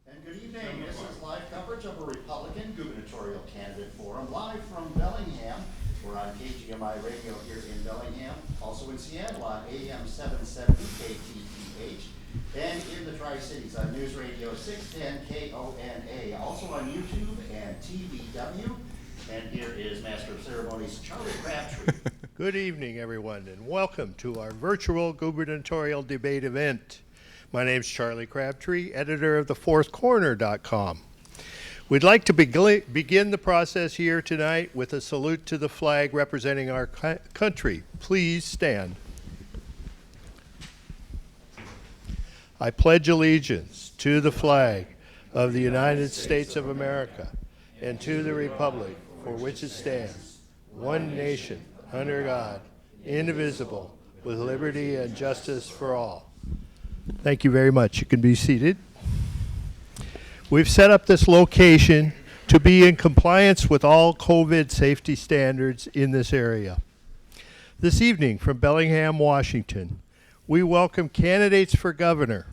And good evening. This is live coverage of a Republican gubernatorial candidate forum live from Bellingham. We're on KGMI radio here in Bellingham, also in Seattle on AM 770 KTTH, and in the Tri-Cities on News Radio 610 KONA, also on YouTube and TVW. And here is Master of Ceremonies Charlie Crabtree. Good evening, everyone, and welcome to our virtual gubernatorial debate event. My name is Charlie Crabtree, editor of thefourthcorner.com. We'd like to begin the process here tonight with a salute to the flag representing our country. Please stand. I pledge allegiance to the flag of the United States of America and to the republic for which it stands, one nation, under God, indivisible, with liberty and justice for all. Thank you very much. You can be seated. We've set up this location to be in compliance with all COVID safety standards in this area. This evening from Bellingham, Washington, we welcome candidates for governor,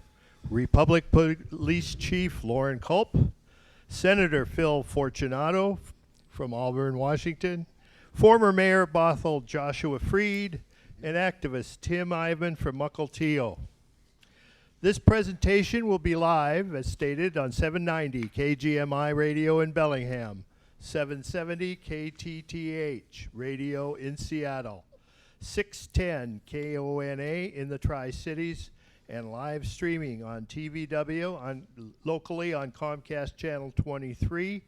Republic Police Chief Lauren Culp, Senator Phil Fortunato from Auburn, Washington, former Mayor Bothell Joshua Freed, and activist Tim Ivan from Mukilteo. This presentation will be live, as stated, on 790 KGMI Radio in Bellingham, 770 KTTH Radio in Seattle, 610 KONA in the Tri-Cities, and live streaming on TVW locally on Comcast Channel 23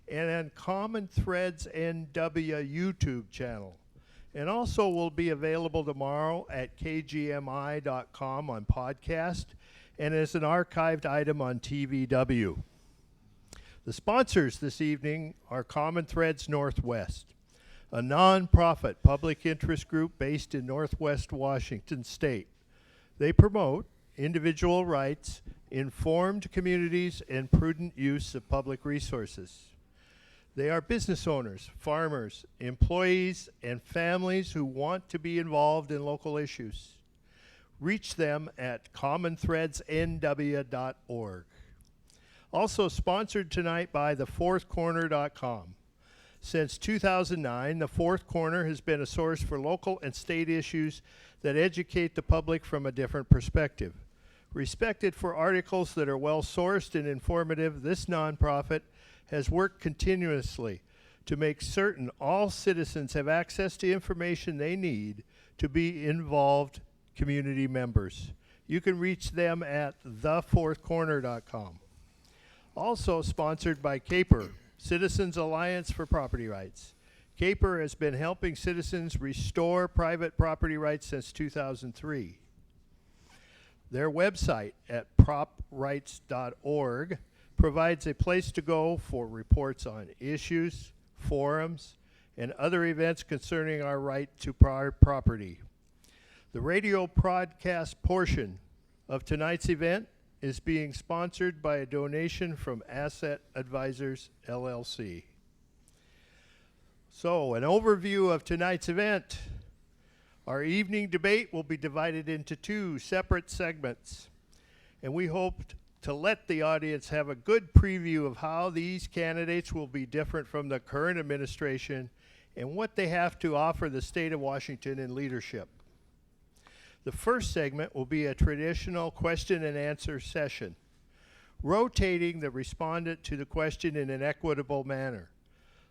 and on Common Threads NW YouTube channel. And also will be available tomorrow at kgmi.com on podcast and as an archived item on TVW. The sponsors this evening are Common Threads Northwest, a nonprofit public interest group based in Northwest Washington State. They promote individual rights, informed communities, and prudent use of public resources. They are business owners, farmers, employees, and families who want to be involved in local issues. Reach them at commonthreadsnw.org. Also sponsored tonight by thefourthcorner.com. Since 2009, The Fourth Corner has been a source for local and state issues that educate the public from a different perspective. Respected for articles that are well-sourced and informative, this nonprofit has worked continuously to make certain all citizens have access to information they need to be involved community members. You can reach them at thefourthcorner.com. Also sponsored by CAPER, Citizens Alliance for Property Rights. CAPER has been helping citizens restore private property rights since 2003. Their website at proprights.org provides a place to go for reports on issues, forums, and other events concerning our right to property. The radio broadcast portion of tonight's event is being sponsored by a donation from Asset Advisors, LLC. So, an overview of tonight's event. Our evening debate will be divided into two separate segments, and we hope to let the audience have a good preview of how these candidates will be different from the current administration and what they have to offer the state of Washington in leadership. The first segment will be a traditional question and answer session, rotating the respondent to the question in an equitable manner.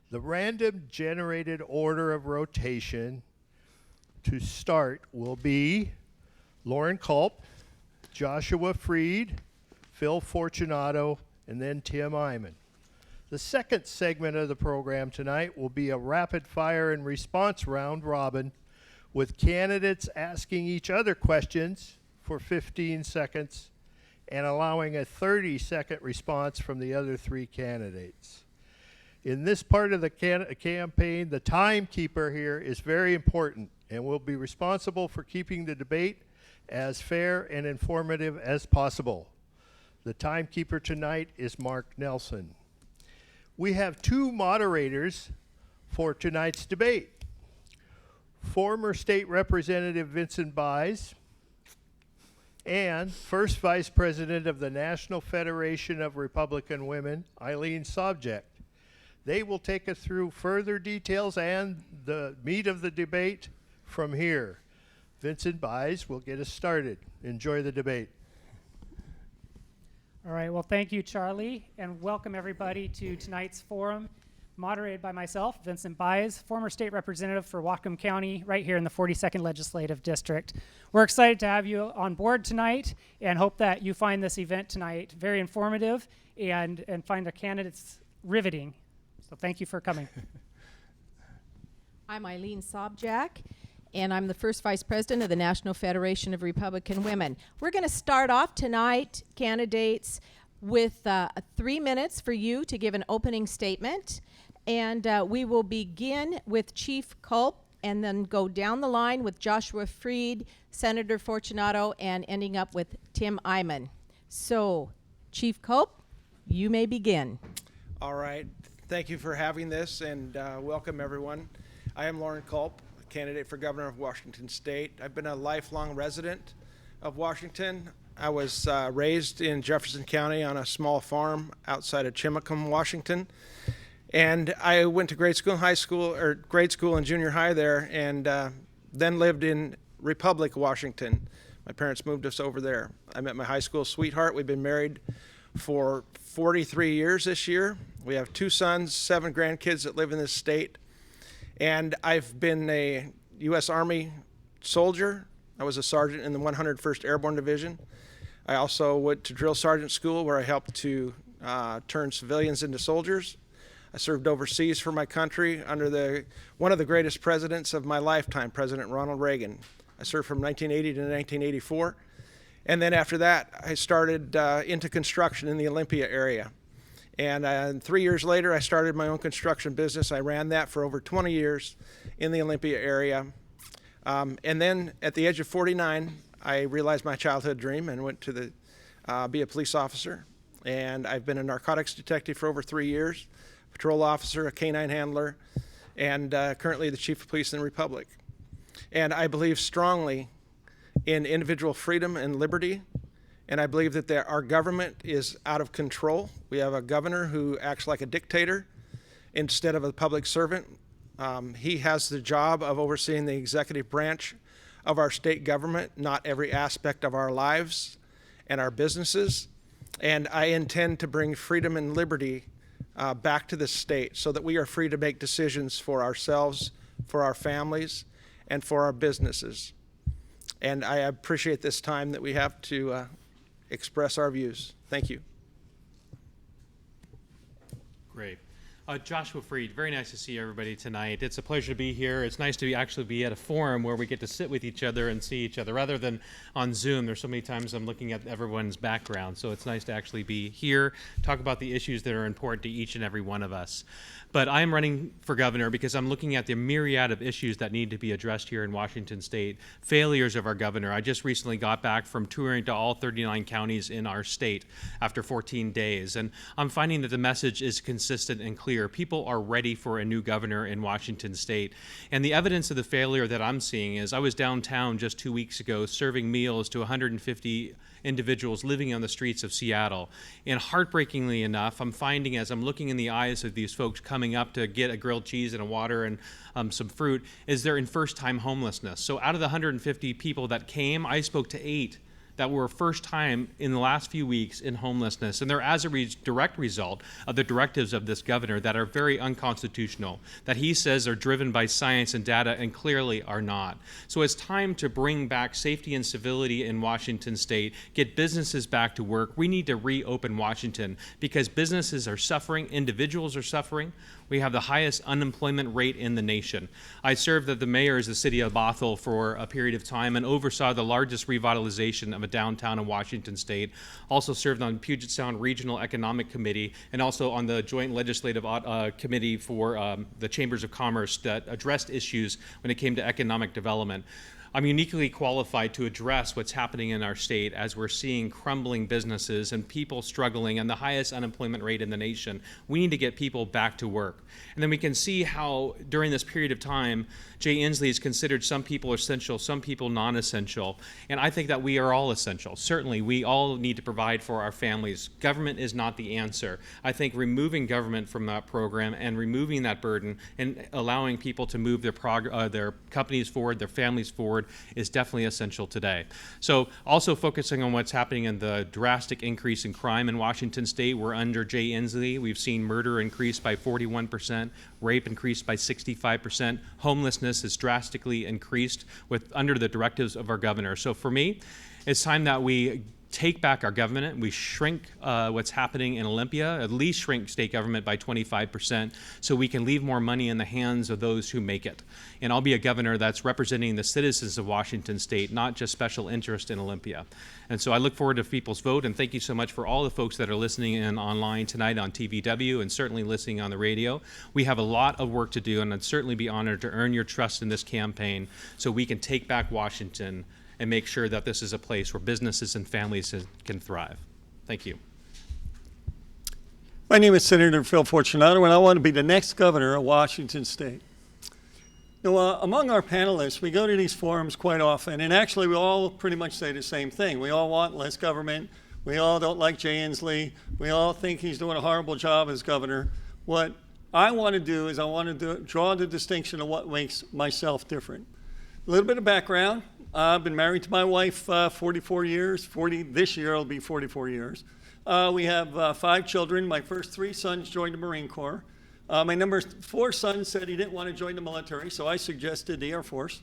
The random generated order of rotation to start will be Lauren Culp, Joshua Freed, Phil Fortunato, and then Tim Iman. The second segment of the program tonight will be a rapid fire and response round robin with candidates asking each other questions for 15 seconds and allowing a 30-second response from the other three candidates. In this part of the campaign, the timekeeper here is very important and will be responsible for keeping the debate as fair and informative as possible. The timekeeper tonight is Mark Nelson. We have two moderators for tonight's debate. Former State Representative Vincent Buys and First Vice President of the National Federation of Republican Women, Eileen Sobczak. They will take us through further details and the meat of the debate from here. Vincent Buys will get us started. Enjoy the debate. All right, well, thank you, Charlie, and welcome everybody to tonight's forum, moderated by myself, Vincent Buys, former state representative for Whatcom County, right here in the 42nd Legislative District. We're excited to have you on board tonight and hope that you find this event tonight very informative and find the candidates riveting. So thank you for coming. I'm Eileen Sobczak, and I'm the first vice president of the National Federation of Republican Women. We're going to start off tonight, candidates, with 3 minutes for you to give an opening statement. And we will begin with Chief Culp and then go down the line with Joshua Freed, Senator Fortunato, and ending up with Tim Eyman. So, Chief Culp, you may begin. All right. Thank you for having this, and welcome, everyone. I am Lauren Culp, candidate for governor of Washington State. I've been a lifelong resident of Washington. I was raised in Jefferson County on a small farm outside of Chimacum, Washington. And I went to grade school and junior high there, and then lived in Republic, Washington. My parents moved us over there. I met my high school sweetheart. We've been married for 43 years this year. We have 2 sons, 7 grandkids that live in this state. And I've been a U.S. Army soldier. I was a sergeant in the 101st Airborne Division. I also went to drill sergeant school where I helped to turn civilians into soldiers. I served overseas for my country under one of the greatest presidents of my lifetime, President Ronald Reagan. I served from 1980 to 1984. And then after that, I started into construction in the Olympia area. And 3 years later, I started my own construction business. I ran that for over 20 years in the Olympia area. And then at the age of 49, I realized my childhood dream and went to be a police officer. And I've been a narcotics detective for over 3 years, patrol officer, a canine handler, and currently the chief of police in the Republic. And I believe strongly in individual freedom and liberty. And I believe that our government is out of control. We have a governor who acts like a dictator instead of a public servant. He has the job of overseeing the executive branch of our state government, not every aspect of our lives and our businesses. And I intend to bring freedom and liberty back to the state so that we are free to make decisions for ourselves, for our families, and for our businesses. And I appreciate this time that we have to express our views. Thank you. Great. Joshua Freed, very nice to see everybody tonight. It's a pleasure to be here. It's nice to actually be at a forum where we get to sit with each other and see each other rather than on Zoom. There's so many times I'm looking at everyone's background, so it's nice to actually be here, talk about the issues that are important to each and every one of us. But I'm running for governor because I'm looking at the myriad of issues that need to be addressed here in Washington State, failures of our governor. I just recently got back from touring to all 39 counties in our state after 14 days, and I'm finding that the message is consistent and clear. People are ready for a new governor in Washington State. And the evidence of the failure that I'm seeing is I was downtown just 2 weeks ago serving meals to 150 individuals living on the streets of Seattle. And heartbreakingly enough, I'm finding as I'm looking in the eyes of these folks coming up to get a grilled cheese and a water and some fruit, is they're in first-time homelessness. So out of the 150 people that came, I spoke to 8 that were first time in the last few weeks in homelessness. And they're as a direct result of the directives of this governor that are very unconstitutional, that he says are driven by science and data and clearly are not. So it's time to bring back safety and civility in Washington State, get businesses back to work. We need to reopen Washington because businesses are suffering, individuals are suffering. We have the highest unemployment rate in the nation. I served as the mayor of the city of Bothell for a period of time and oversaw the largest revitalization of a downtown in Washington State. Also served on Puget Sound Regional Economic Committee and also on the Joint Legislative Committee for the Chambers of Commerce that addressed issues when it came to economic development. I'm uniquely qualified to address what's happening in our state as we're seeing crumbling businesses and people struggling and the highest unemployment rate in the nation. We need to get people back to work. And then we can see how during this period of time, Jay Inslee has considered some people essential, some people non-essential. And I think that we are all essential. Certainly, we all need to provide for our families. Government is not the answer. I think removing government from that program and removing that burden and allowing people to move their companies forward, their families forward, is definitely essential today. So also focusing on what's happening in the drastic increase in crime in Washington State. We're under Jay Inslee. We've seen murder increase by 41%, rape increased by 65%, homelessness has drastically increased under the directives of our governor. So for me, it's time that we take back our government. We shrink what's happening in Olympia, at least shrink state government by 25%, so we can leave more money in the hands of those who make it. And I'll be a governor that's representing the citizens of Washington State, not just special interest in Olympia. And so I look forward to people's vote, and thank you so much for all the folks that are listening in online tonight on TVW and certainly listening on the radio. We have a lot of work to do, and I'd certainly be honored to earn your trust in this campaign so we can take back Washington and make sure that this is a place where businesses and families can thrive. Thank you. My name is Senator Phil Fortunato, and I want to be the next governor of Washington State. Now, among our panelists, we go to these forums quite often, and actually we all pretty much say the same thing. We all want less government. We all don't like Jay Inslee. We all think he's doing a horrible job as governor. What I want to do is I want to draw the distinction of what makes myself different. A little bit of background. I've been married to my wife 44 years. This year it'll be 44 years. We have 5 children. My first 3 sons joined the Marine Corps. My number 4 son said he didn't want to join the military, so I suggested the Air Force.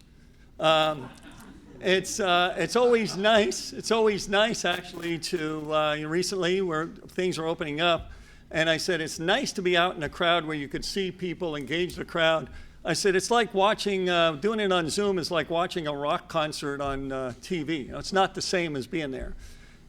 It's always nice. It's always nice, actually, to recently where things are opening up, and I said it's nice to be out in a crowd where you could see people, engage the crowd. I said, it's like watching, doing it on Zoom is like watching a rock concert on TV. You know, it's not the same as being there.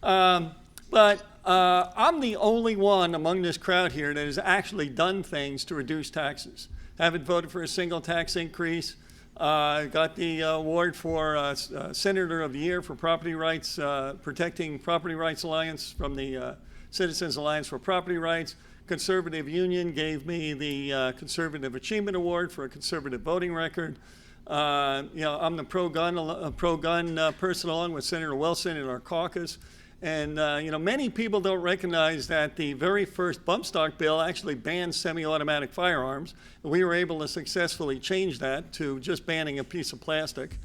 But I'm the only one among this crowd here that has actually done things to reduce taxes. Haven't voted for a single tax increase. Got the award for Senator of the Year for property rights, protecting Property Rights Alliance from the Citizens Alliance for Property Rights. Conservative Union gave me the Conservative Achievement Award for a conservative voting record. I'm the pro-gun person along with Senator Wilson in our caucus. And many people don't recognize that the very first bump stock bill actually banned semi-automatic firearms. We were able to successfully change that to just banning a piece of plastic.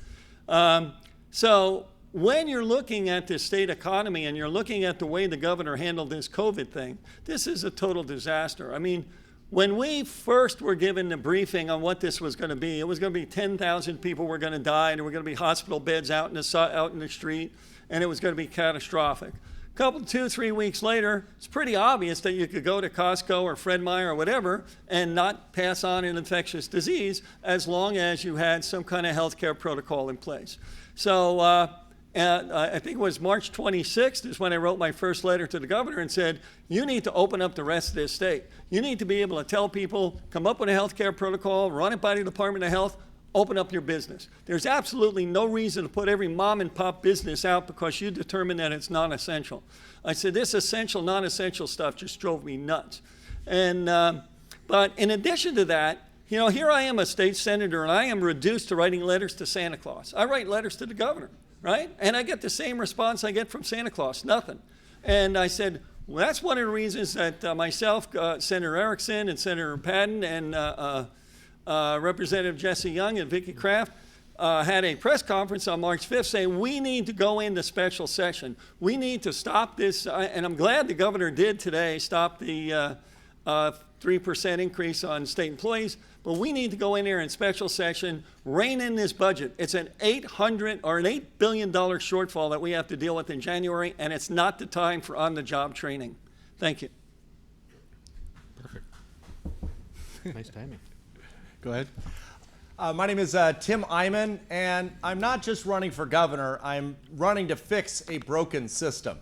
So when you're looking at the state economy and you're looking at the way the governor handled this COVID thing, this is a total disaster. I mean, when we first were given the briefing on what this was going to be, it was going to be 10,000 people were going to die, and there were going to be hospital beds out in the street, and it was going to be catastrophic. 2-3 weeks later, it's pretty obvious that you could go to Costco or Fred Meyer or whatever and not pass on an infectious disease as long as you had some kind of healthcare protocol in place. So I think it was March 26th is when I wrote my first letter to the governor and said, you need to open up the rest of this state. You need to be able to tell people, come up with a healthcare protocol, run it by the Department of Health, open up your business. There's absolutely no reason to put every mom and pop business out because you determine that it's non-essential. I said, this essential, non-essential stuff just drove me nuts. And but in addition to that, here I am a state senator and I am reduced to writing letters to Santa Claus. I write letters to the governor, right? And I get the same response I get from Santa Claus, nothing. And I said, well, that's one of the reasons that myself, Senator Erickson and Senator Padden and Representative Jesse Young and Vicki Kraft had a press conference on March 5th saying we need to go into special session. We need to stop this, and I'm glad the governor did today stop the 3% increase on state employees, but we need to go in there in special session, rein in this budget. It's an $8 billion shortfall that we have to deal with in January, and it's not the time for on-the-job training. Thank you. Perfect. Nice timing. Go ahead. My name is Tim Eyman, and I'm not just running for governor. I'm running to fix a broken system.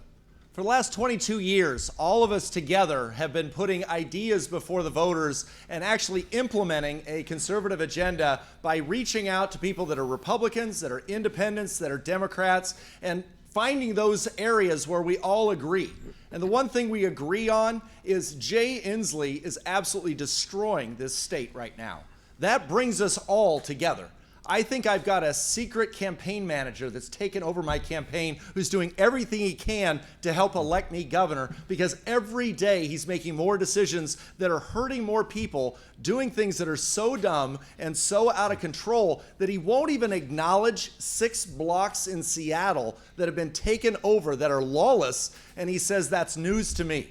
For the last 22 years, all of us together have been putting ideas before the voters and actually implementing a conservative agenda by reaching out to people that are Republicans, that are independents, that are Democrats, and finding those areas where we all agree. And the one thing we agree on is Jay Inslee is absolutely destroying this state right now. That brings us all together. I think I've got a secret campaign manager that's taken over my campaign who's doing everything he can to help elect me governor, because every day he's making more decisions that are hurting more people, doing things that are so dumb and so out of control that he won't even acknowledge 6 blocks in Seattle that have been taken over that are lawless, and he says that's news to me.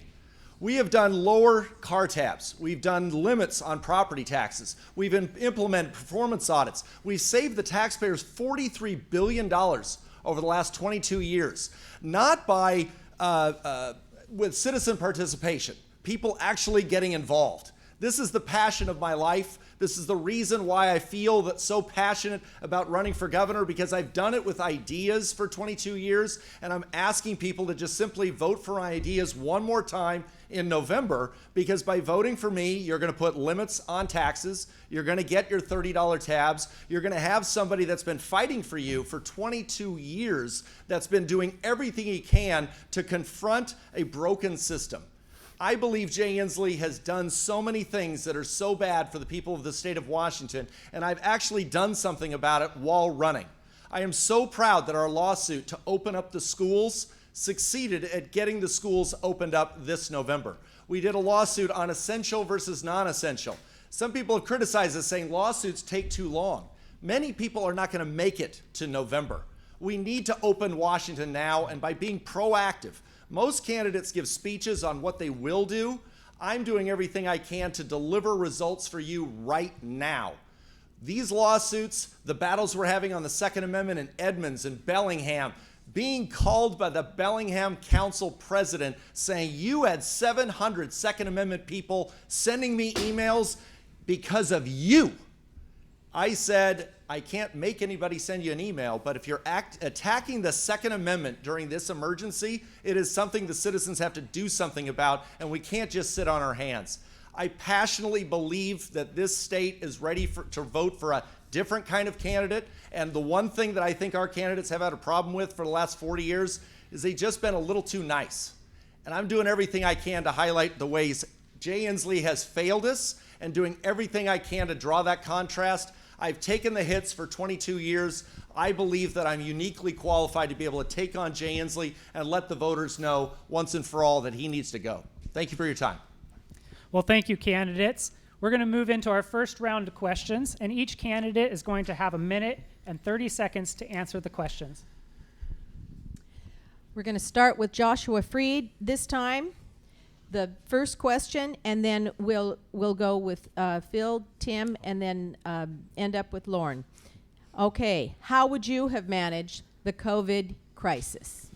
We have done lower car tabs. We've done limits on property taxes. We've implemented performance audits. We've saved the taxpayers $43 billion over the last 22 years, not by with citizen participation, people actually getting involved. This is the passion of my life. This is the reason why I feel that so passionate about running for governor, because I've done it with ideas for 22 years, and I'm asking people to just simply vote for my ideas one more time in November, because by voting for me, you're going to put limits on taxes, you're going to get your $30 tabs, you're going to have somebody that's been fighting for you for 22 years, that's been doing everything he can to confront a broken system. I believe Jay Inslee has done so many things that are so bad for the people of the state of Washington, and I've actually done something about it while running. I am so proud that our lawsuit to open up the schools succeeded at getting the schools opened up this November. We did a lawsuit on essential versus non-essential. Some people have criticized us, saying lawsuits take too long. Many people are not going to make it to November. We need to open Washington now, and by being proactive. Most candidates give speeches on what they will do. I'm doing everything I can to deliver results for you right now. These lawsuits, the battles we're having on the Second Amendment in Edmonds and Bellingham, being called by the Bellingham Council president saying you had 700 Second Amendment people sending me emails because of you. I said, I can't make anybody send you an email, but if you're attacking the Second Amendment during this emergency, it is something the citizens have to do something about, and we can't just sit on our hands. I passionately believe that this state is ready to vote for a different kind of candidate, and the one thing that I think our candidates have had a problem with for the last 40 years is they've just been a little too nice. And I'm doing everything I can to highlight the ways Jay Inslee has failed us, and doing everything I can to draw that contrast. I've taken the hits for 22 years. I believe that I'm uniquely qualified to be able to take on Jay Inslee and let the voters know once and for all that he needs to go. Thank you for your time. Well, thank you, candidates. We're going to move into our first round of questions, and each candidate is going to have 1 minute and 30 seconds to answer the questions. We're going to start with Joshua Freed this time. The first question, and then we'll go with Phil, Tim, and then end up with Lauren. Okay, how would you have managed the COVID crisis?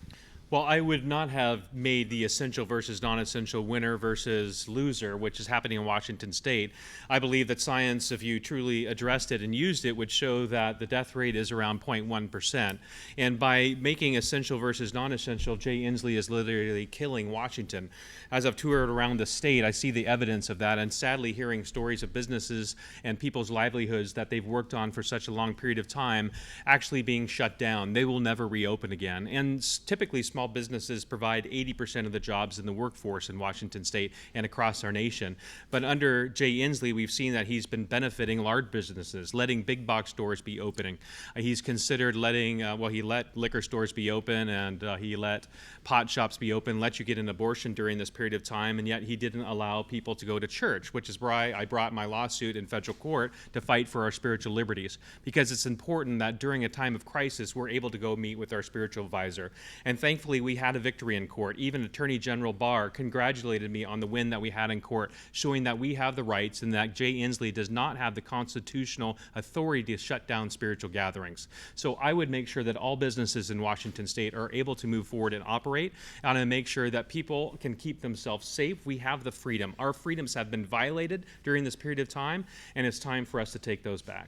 Well, I would not have made the essential versus non-essential, winner versus loser, which is happening in Washington state. I believe that science, if you truly addressed it and used it, would show that the death rate is around 0.1%. And by making essential versus non-essential, Jay Inslee is literally killing Washington. As I've toured around the state, I see the evidence of that, and sadly hearing stories of businesses and people's livelihoods that they've worked on for such a long period of time actually being shut down. They will never reopen again. And typically small businesses provide 80% of the jobs in the workforce in Washington state and across our nation. But under Jay Inslee, we've seen that he's been benefiting large businesses, letting big box stores be opening. He's considered letting, he let liquor stores be open, and he let pot shops be open, let you get an abortion during this period of time, and yet he didn't allow people to go to church, which is why I brought my lawsuit in federal court to fight for our spiritual liberties, because it's important that during a time of crisis, we're able to go meet with our spiritual advisor. And thankfully, we had a victory in court. Even Attorney General Barr congratulated me on the win that we had in court, showing that we have the rights and that Jay Inslee does not have the constitutional authority to shut down spiritual gatherings. So I would make sure that all businesses in Washington state are able to move forward and operate, and I make sure that people can keep themselves safe. We have the freedom. Our freedoms have been violated during this period of time, and it's time for us to take those back.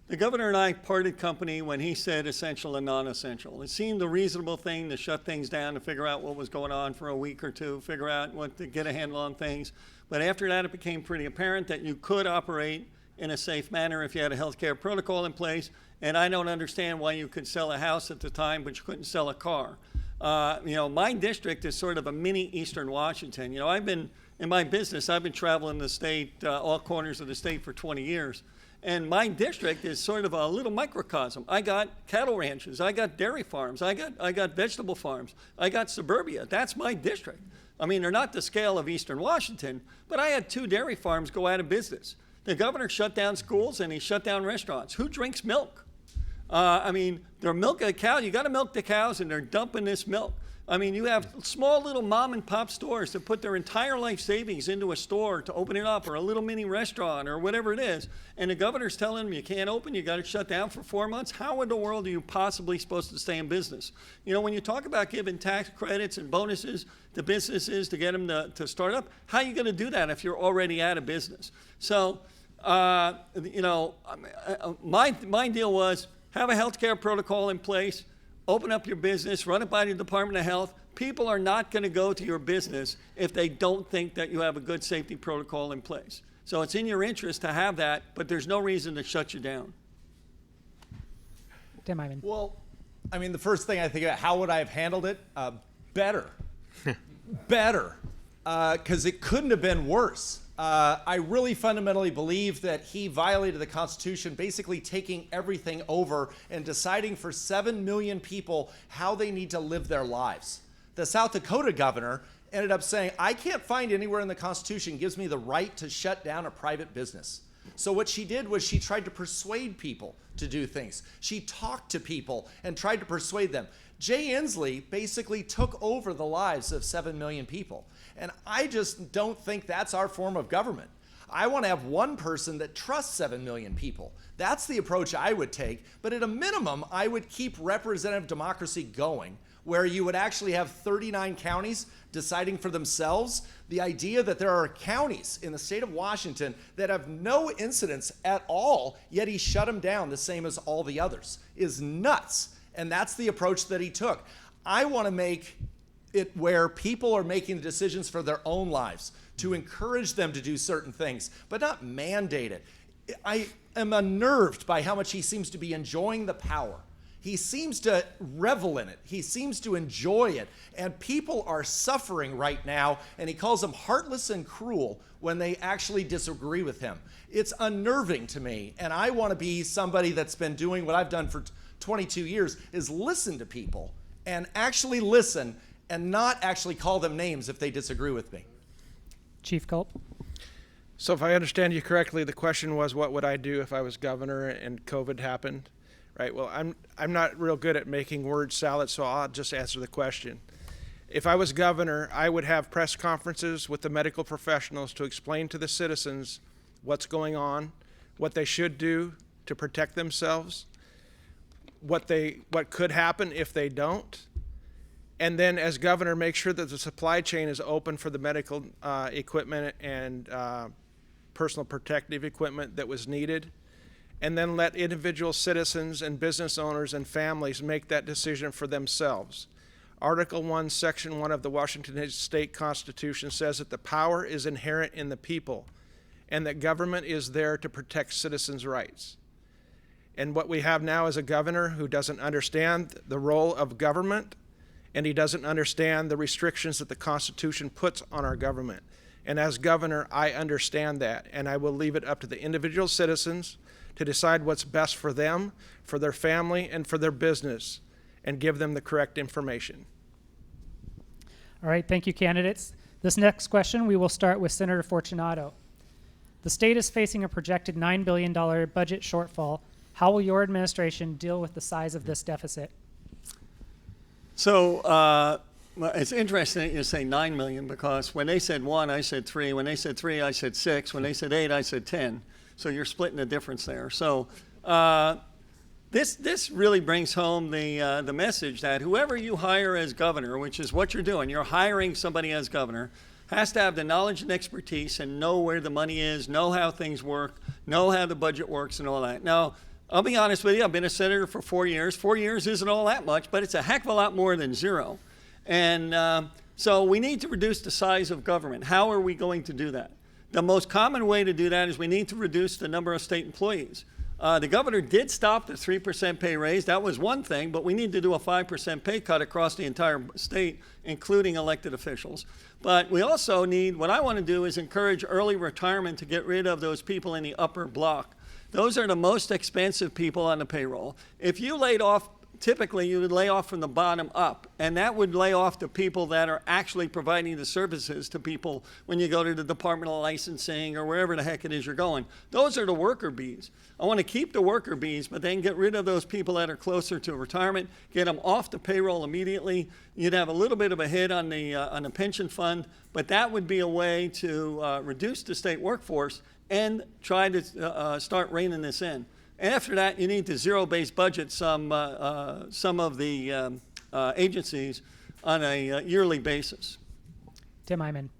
The governor and I parted company when he said essential and non-essential. It seemed a reasonable thing to shut things down, to figure out what was going on for a week or two, figure out what to get a handle on things. But after that, it became pretty apparent that you could operate in a safe manner if you had a healthcare protocol in place. And I don't understand why you could sell a house at the time, but you couldn't sell a car. My district is sort of a mini Eastern Washington. I've been, in my business, I've been traveling the state, all corners of the state for 20 years. And my district is sort of a little microcosm. I got cattle ranches, I got dairy farms, I got vegetable farms, I got suburbia. That's my district. I mean, they're not the scale of Eastern Washington, but I had 2 dairy farms go out of business. The governor shut down schools and he shut down restaurants. Who drinks milk? They're milking a cow. You got to milk the cows, and they're dumping this milk. You have small little mom and pop stores that put their entire life savings into a store to open it up, or a little mini restaurant, or whatever it is. And the governor's telling them you can't open, you got to shut down for 4 months. How in the world are you possibly supposed to stay in business? When you talk about giving tax credits and bonuses to businesses to get them to start up, how are you going to do that if you're already out of business? So, my deal was have a healthcare protocol in place. Open up your business, run it by the Department of Health. People are not going to go to your business if they don't think that you have a good safety protocol in place. So it's in your interest to have that, but there's no reason to shut you down. Tim Ivan. Well, the first thing I think about, how would I have handled it? Better. Better. Because it couldn't have been worse. I really fundamentally believe that he violated the Constitution, basically taking everything over and deciding for 7 million people how they need to live their lives. The South Dakota governor ended up saying, I can't find anywhere in the Constitution gives me the right to shut down a private business. So what she did was she tried to persuade people to do things. She talked to people and tried to persuade them. Jay Inslee basically took over the lives of 7 million people. And I just don't think that's our form of government. I want to have one person that trusts 7 million people. That's the approach I would take. But at a minimum, I would keep representative democracy going, where you would actually have 39 counties deciding for themselves. The idea that there are counties in the state of Washington that have no incidents at all, yet he shut them down the same as all the others, is nuts. And that's the approach that he took. I want to make it where people are making the decisions for their own lives, to encourage them to do certain things, but not mandate it. I am unnerved by how much he seems to be enjoying the power. He seems to revel in it. He seems to enjoy it. And people are suffering right now, and he calls them heartless and cruel when they actually disagree with him. It's unnerving to me, and I want to be somebody that's been doing what I've done for 22 years, is listen to people and actually listen and not actually call them names if they disagree with me. Chief Culp. So if I understand you correctly, the question was, what would I do if I was governor and COVID happened? Right. Well, I'm not real good at making word salad, so I'll just answer the question. If I was governor, I would have press conferences with the medical professionals to explain to the citizens what's going on, what they should do to protect themselves, what could happen if they don't. And then as governor, make sure that the supply chain is open for the medical equipment and personal protective equipment that was needed. And then let individual citizens and business owners and families make that decision for themselves. Article 1, Section 1 of the Washington State Constitution says that the power is inherent in the people and that government is there to protect citizens' rights. And what we have now is a governor who doesn't understand the role of government, and he doesn't understand the restrictions that the Constitution puts on our government. And as governor, I understand that, and I will leave it up to the individual citizens to decide what's best for them, for their family, and for their business, and give them the correct information. All right, thank you, candidates. This next question, we will start with Senator Fortunato. The state is facing a projected $9 billion budget shortfall. How will your administration deal with the size of this deficit? So it's interesting that you say 9 million, because when they said 1, I said 3. When they said 3, I said 6. When they said 8, I said 10. So you're splitting the difference there. So this really brings home the message that whoever you hire as governor, which is what you're doing, you're hiring somebody as governor, has to have the knowledge and expertise and know where the money is, know how things work, know how the budget works and all that. Now, I'll be honest with you, I've been a senator for 4 years. 4 years isn't all that much, but it's a heck of a lot more than zero. And so we need to reduce the size of government. How are we going to do that? The most common way to do that is we need to reduce the number of state employees. The governor did stop the 3% pay raise. That was one thing, but we need to do a 5% pay cut across the entire state, including elected officials. But we also need, what I want to do is encourage early retirement to get rid of those people in the upper block. Those are the most expensive people on the payroll. If you laid off, typically you would lay off from the bottom up, and that would lay off the people that are actually providing the services to people when you go to the Department of Licensing or wherever the heck it is you're going. Those are the worker bees. I want to keep the worker bees, but then get rid of those people that are closer to retirement, get them off the payroll immediately. You'd have a little bit of a hit on the pension fund, but that would be a way to reduce the state workforce and try to start reining this in. After that, you need to zero-based budget some of the agencies on a yearly basis. Tim Hyman.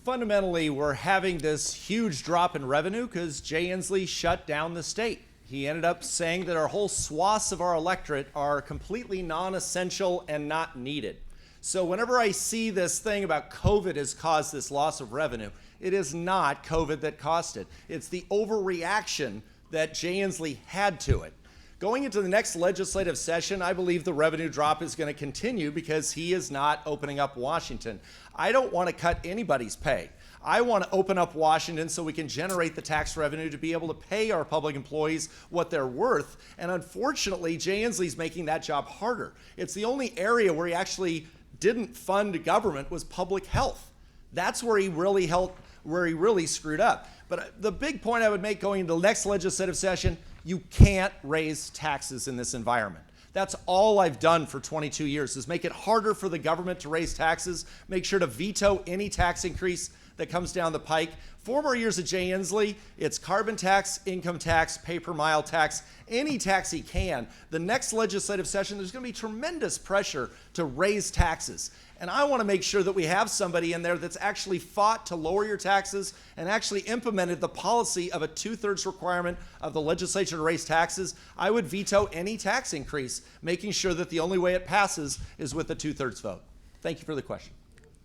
Fundamentally, we're having this huge drop in revenue because Jay Inslee shut down the state. He ended up saying that our whole swaths of our electorate are completely non-essential and not needed. So whenever I see this thing about COVID has caused this loss of revenue, it is not COVID that caused it. It's the overreaction that Jay Inslee had to it. Going into the next legislative session, I believe the revenue drop is going to continue because he is not opening up Washington. I don't want to cut anybody's pay. I want to open up Washington so we can generate the tax revenue to be able to pay our public employees what they're worth. And unfortunately, Jay Inslee's making that job harder. It's the only area where he actually didn't fund government was public health. That's where he really screwed up. But the big point I would make going into the next legislative session, you can't raise taxes in this environment. That's all I've done for 22 years is make it harder for the government to raise taxes, make sure to veto any tax increase that comes down the pike. 4 more years of Jay Inslee, it's carbon tax, income tax, pay-per-mile tax, any tax he can. The next legislative session, there's going to be tremendous pressure to raise taxes. And I want to make sure that we have somebody in there that's actually fought to lower your taxes and actually implemented the policy of a 2/3 requirement of the legislature to raise taxes. I would veto any tax increase, making sure that the only way it passes is with a 2/3 vote. Thank you for the question.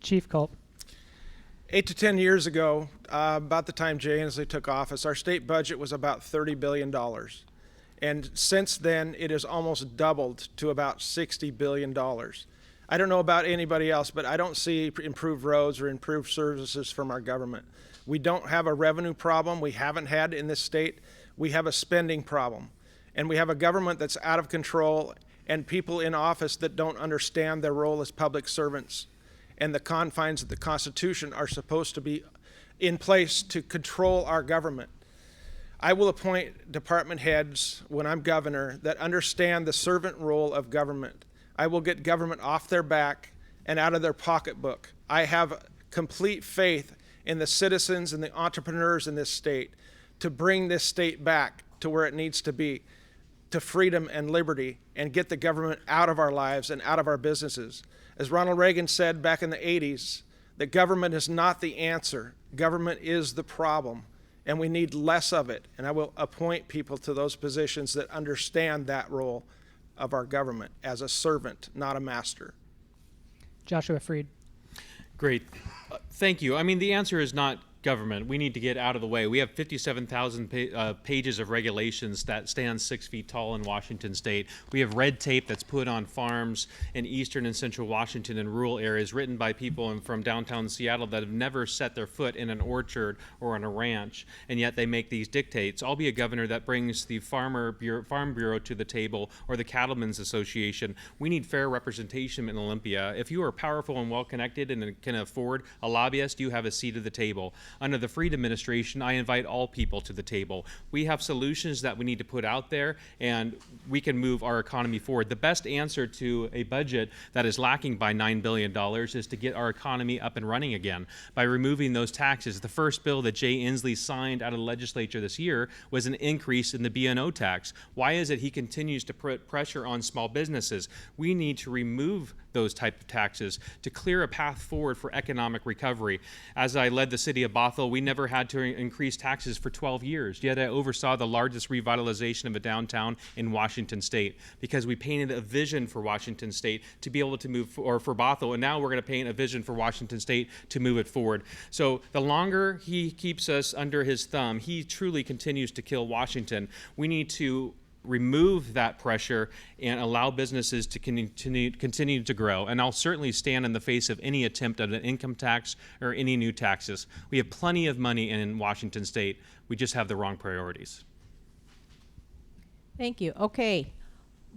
Chief Culp. 8 to 10 years ago, about the time Jay Inslee took office, our state budget was about $30 billion. And since then, it has almost doubled to about $60 billion. I don't know about anybody else, but I don't see improved roads or improved services from our government. We don't have a revenue problem. We haven't had in this state. We have a spending problem. And we have a government that's out of control and people in office that don't understand their role as public servants. And the confines of the Constitution are supposed to be in place to control our government. I will appoint department heads when I'm governor that understand the servant role of government. I will get government off their back and out of their pocketbook. I have complete faith in the citizens and the entrepreneurs in this state to bring this state back to where it needs to be, to freedom and liberty, and get the government out of our lives and out of our businesses. As Ronald Reagan said back in the 80s, that government is not the answer. Government is the problem, and we need less of it. And I will appoint people to those positions that understand that role of our government as a servant, not a master. Joshua Freed. Great. Thank you. I mean, the answer is not government. We need to get out of the way. We have 57,000 pages of regulations that stand 6 feet tall in Washington state. We have red tape that's put on farms in eastern and central Washington and rural areas written by people from downtown Seattle that have never set their foot in an orchard or on a ranch, and yet they make these dictates. I'll be a governor that brings the Farm Bureau to the table or the Cattlemen's Association. We need fair representation in Olympia. If you are powerful and well-connected and can afford a lobbyist, you have a seat at the table. Under the Freed administration, I invite all people to the table. We have solutions that we need to put out there, and we can move our economy forward. The best answer to a budget that is lacking by $9 billion is to get our economy up and running again by removing those taxes. The first bill that Jay Inslee signed out of the legislature this year was an increase in the B&O tax. Why is it he continues to put pressure on small businesses? We need to remove those type of taxes to clear a path forward for economic recovery. As I led the city of Bothell, we never had to increase taxes for 12 years. Yet I oversaw the largest revitalization of a downtown in Washington State because we painted a vision for Washington State to be able to move, or for Bothell, and now we're going to paint a vision for Washington State to move it forward. So the longer he keeps us under his thumb, he truly continues to kill Washington. We need to remove that pressure and allow businesses to continue to grow. And I'll certainly stand in the face of any attempt at an income tax or any new taxes. We have plenty of money in Washington State. We just have the wrong priorities. Thank you. Okay,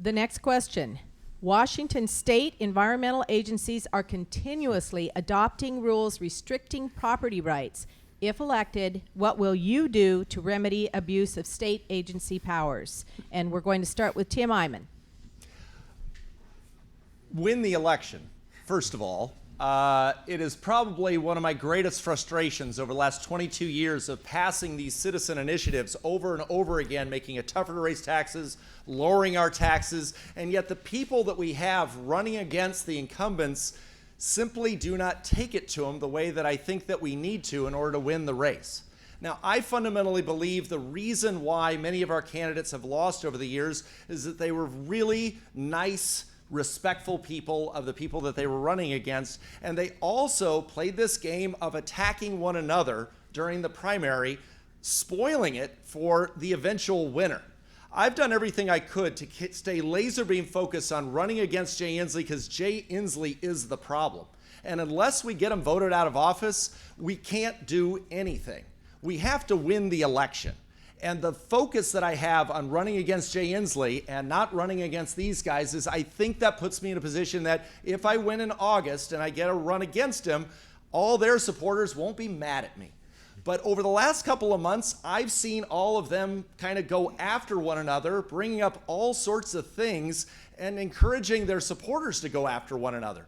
the next question. Washington State environmental agencies are continuously adopting rules restricting property rights. If elected, what will you do to remedy abuse of state agency powers? And we're going to start with Tim Eyman. Win the election, first of all. It is probably one of my greatest frustrations over the last 22 years of passing these citizen initiatives over and over again, making it tougher to raise taxes, lowering our taxes, and yet the people that we have running against the incumbents simply do not take it to them the way that I think that we need to in order to win the race. Now, I fundamentally believe the reason why many of our candidates have lost over the years is that they were really nice, respectful people of the people that they were running against, and they also played this game of attacking one another during the primary, spoiling it for the eventual winner. I've done everything I could to stay laser beam focused on running against Jay Inslee because Jay Inslee is the problem. And unless we get him voted out of office, we can't do anything. We have to win the election. And the focus that I have on running against Jay Inslee and not running against these guys is I think that puts me in a position that if I win in August and I get a run against him, all their supporters won't be mad at me. But over the last couple of months, I've seen all of them kind of go after one another, bringing up all sorts of things and encouraging their supporters to go after one another.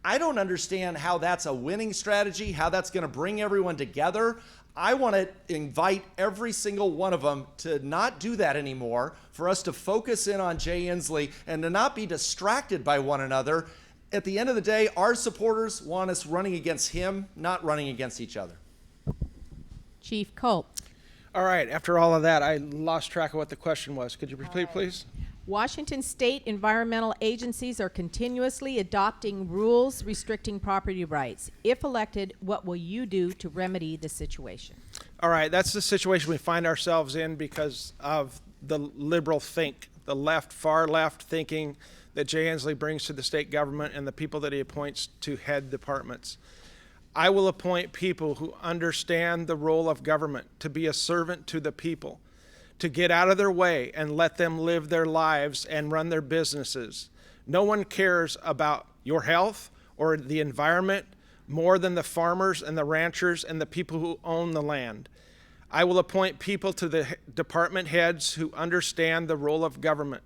I don't understand how that's a winning strategy, how that's going to bring everyone together. I want to invite every single one of them to not do that anymore, for us to focus in on Jay Inslee and to not be distracted by one another. At the end of the day, our supporters want us running against him, not running against each other. Chief Culp. All right, after all of that, I lost track of what the question was. Could you repeat, please? Washington State environmental agencies are continuously adopting rules restricting property rights. If elected, what will you do to remedy the situation? All right, that's the situation we find ourselves in because of the liberal think, the left, far left thinking that Jay Inslee brings to the state government and the people that he appoints to head departments. I will appoint people who understand the role of government to be a servant to the people, to get out of their way and let them live their lives and run their businesses. No one cares about your health or the environment more than the farmers and the ranchers and the people who own the land. I will appoint people to the department heads who understand the role of government,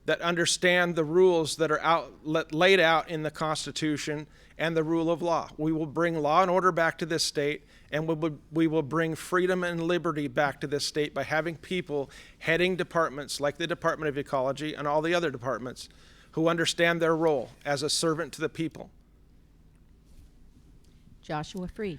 that understand the rules that are laid out in the Constitution and the rule of law. We will bring law and order back to this state, and we will bring freedom and liberty back to this state by having people heading departments like the Department of Ecology and all the other departments who understand their role as a servant to the people. Joshua Freed.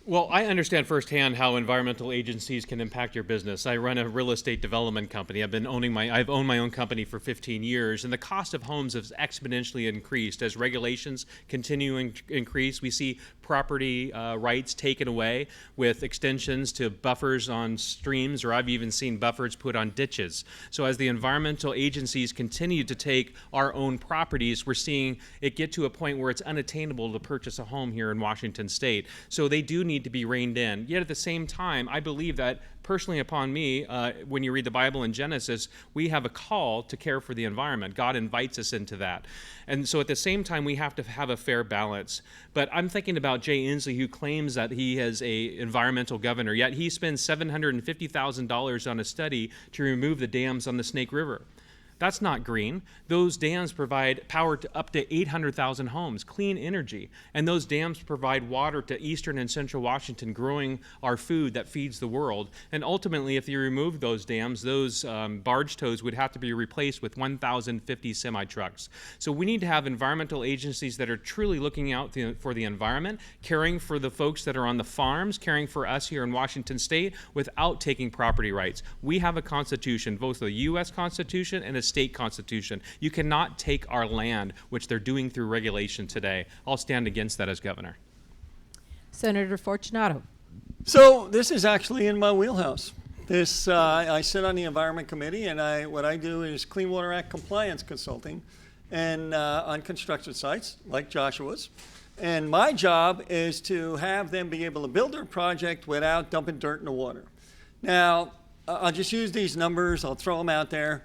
Well, I understand firsthand how environmental agencies can impact your business. I run a real estate development company. I've owned my own company for 15 years, and the cost of homes has exponentially increased as regulations continue to increase. We see property rights taken away with extensions to buffers on streams, or I've even seen buffers put on ditches. So as the environmental agencies continue to take our own properties, we're seeing it get to a point where it's unattainable to purchase a home here in Washington State. So they do need to be reined in. Yet at the same time, I believe that personally upon me, when you read the Bible in Genesis, we have a call to care for the environment. God invites us into that. And so at the same time, we have to have a fair balance. But I'm thinking about Jay Inslee, who claims that he is an environmental governor, yet he spends $750,000 on a study to remove the dams on the Snake River. That's not green. Those dams provide power to up to 800,000 homes, clean energy. And those dams provide water to eastern and central Washington, growing our food that feeds the world. And ultimately, if you remove those dams, those barge tows would have to be replaced with 1,050 semi-trucks. So we need to have environmental agencies that are truly looking out for the environment, caring for the folks that are on the farms, caring for us here in Washington State without taking property rights. We have a constitution, both a U.S. Constitution and a state constitution. You cannot take our land, which they're doing through regulation today. I'll stand against that as governor. Senator Fortunato. So this is actually in my wheelhouse. This I sit on the Environment Committee, and what I do is Clean Water Act compliance consulting, and on construction sites like Joshua's. And my job is to have them be able to build their project without dumping dirt in the water. Now, I'll just use these numbers. I'll throw them out there.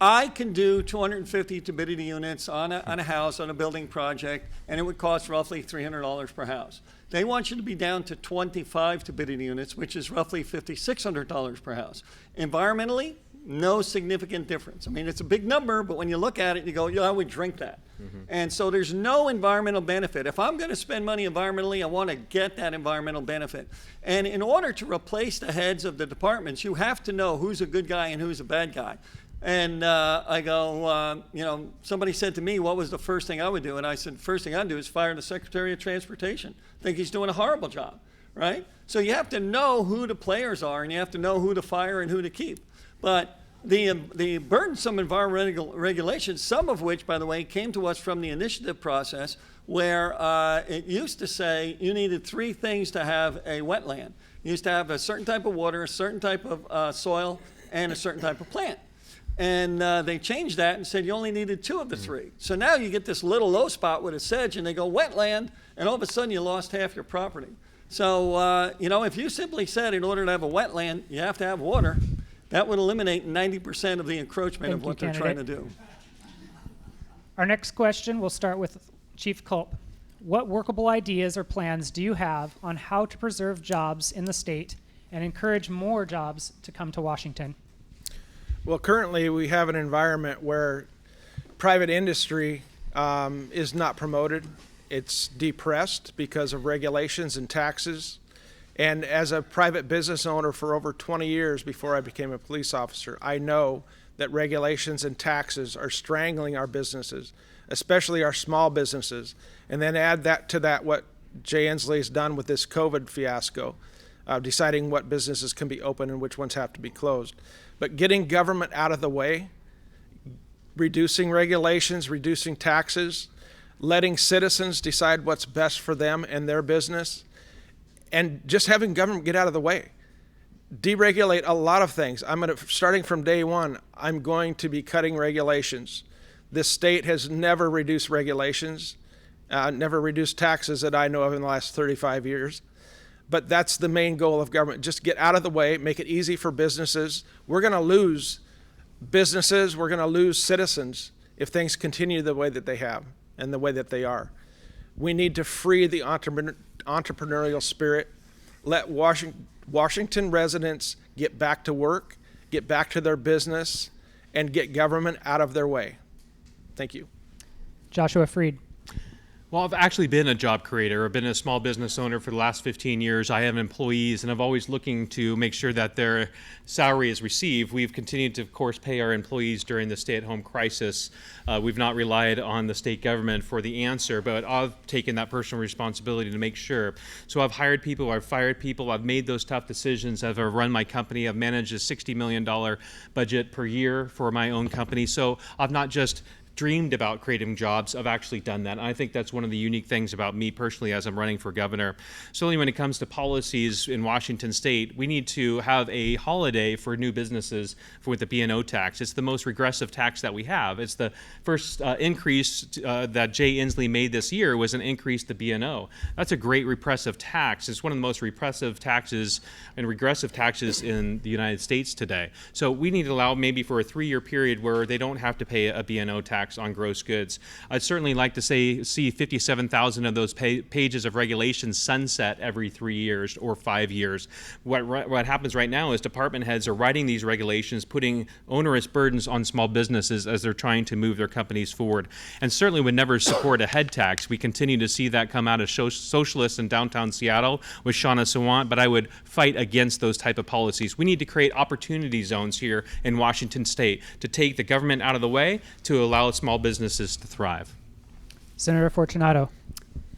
I can do 250 turbidity units on a house, on a building project, and it would cost roughly $300 per house. They want you to be down to 25 turbidity units, which is roughly $5,600 per house. Environmentally, no significant difference. I mean, it's a big number, but when you look at it, you go, yeah, I would drink that. And so there's no environmental benefit. If I'm going to spend money environmentally, I want to get that environmental benefit. And in order to replace the heads of the departments, you have to know who's a good guy and who's a bad guy. And I go, somebody said to me, what was the first thing I would do? And I said, first thing I'd do is fire the Secretary of Transportation. I think he's doing a horrible job, right? So you have to know who the players are, and you have to know who to fire and who to keep. But the burdensome environmental regulations, some of which, by the way, came to us from the initiative process, where it used to say you needed 3 things to have a wetland. You used to have a certain type of water, a certain type of soil, and a certain type of plant. And they changed that and said you only needed 2 of the 3. So now you get this little low spot with a sedge, and they go wetland, and all of a sudden you lost half your property. So, if you simply said in order to have a wetland, you have to have water, that would eliminate 90% of the encroachment of what they're trying to do. Our next question, we'll start with Chief Culp. What workable ideas or plans do you have on how to preserve jobs in the state and encourage more jobs to come to Washington? Well, currently we have an environment where private industry is not promoted. It's depressed because of regulations and taxes. And as a private business owner for over 20 years before I became a police officer, I know that regulations and taxes are strangling our businesses, especially our small businesses. And then add that to that what Jay Inslee has done with this COVID fiasco, deciding what businesses can be open and which ones have to be closed. But getting government out of the way, reducing regulations, reducing taxes, letting citizens decide what's best for them and their business, and just having government get out of the way. Deregulate a lot of things. Starting from day one, I'm going to be cutting regulations. This state has never reduced regulations, never reduced taxes that I know of in the last 35 years. But that's the main goal of government. Just get out of the way, make it easy for businesses. We're going to lose businesses, we're going to lose citizens if things continue the way that they have and the way that they are. We need to free the entrepreneurial spirit, let Washington residents get back to work, get back to their business, and get government out of their way. Thank you. Joshua Freed. Well, I've actually been a job creator. I've been a small business owner for the last 15 years. I have employees, and I'm always looking to make sure that their salary is received. We've continued to, of course, pay our employees during the stay-at-home crisis. We've not relied on the state government for the answer, but I've taken that personal responsibility to make sure. So I've hired people, I've fired people, I've made those tough decisions. I've run my company. I've managed a $60 million budget per year for my own company. So I've not just dreamed about creating jobs. I've actually done that. And I think that's one of the unique things about me personally as I'm running for governor. Certainly when it comes to policies in Washington State, we need to have a holiday for new businesses with the B&O tax. It's the most regressive tax that we have. It's the first increase that Jay Inslee made this year was an increase to B&O. That's a great repressive tax. It's one of the most repressive taxes and regressive taxes in the United States today. So we need to allow maybe for a 3-year period where they don't have to pay a B&O tax tax on gross goods. I'd certainly like to see 57,000 of those pages of regulations sunset every 3 years or 5 years. What happens right now is department heads are writing these regulations, putting onerous burdens on small businesses as they're trying to move their companies forward. And certainly would never support a head tax. We continue to see that come out of socialists in downtown Seattle with Shauna Sawant, but I would fight against those type of policies. We need to create opportunity zones here in Washington State to take the government out of the way to allow small businesses to thrive. Senator Fortunato.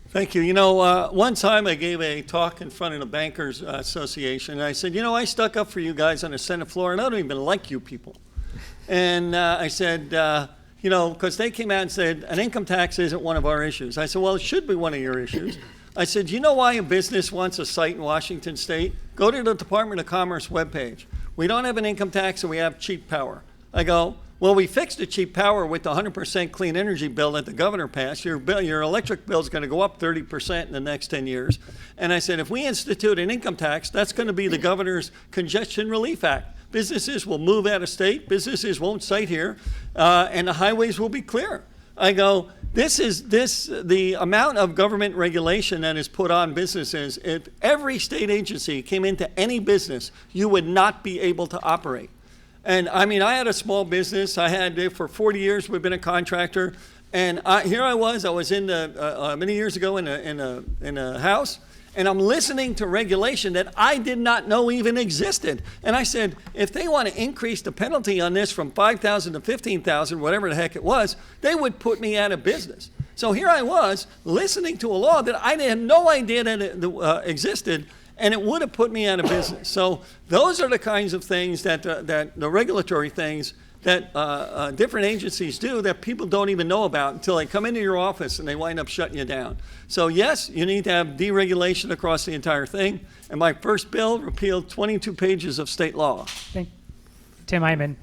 Thank you. You know, one time I gave a talk in front of the Bankers Association, and I said, you know, I stuck up for you guys on the Senate floor, and I don't even like you people. And I said, you know, because they came out and said, an income tax isn't one of our issues. I said, well, it should be one of your issues. I said, you know why a business wants a site in Washington State? Go to the Department of Commerce webpage. We don't have an income tax and we have cheap power. I go, well, we fixed the cheap power with the 100% clean energy bill that the governor passed. Your electric bill is going to go up 30% in the next 10 years. And I said, if we institute an income tax, that's going to be the governor's Congestion Relief Act. Businesses will move out of state. Businesses won't site here. And the highways will be clear. I go, the amount of government regulation that is put on businesses, if every state agency came into any business, you would not be able to operate. And I mean, I had a small business. I had, for 40 years, we've been a contractor. And here I was in many years ago in a house, and I'm listening to regulation that I did not know even existed. And I said, if they want to increase the penalty on this from $5,000 to $15,000, whatever the heck it was, they would put me out of business. So here I was listening to a law that I had no idea that it existed, and it would have put me out of business. So those are the kinds of things that the regulatory things that different agencies do that people don't even know about until they come into your office and they wind up shutting you down. So yes, you need to have deregulation across the entire thing. And my first bill repealed 22 pages of state law. Tim Hyman.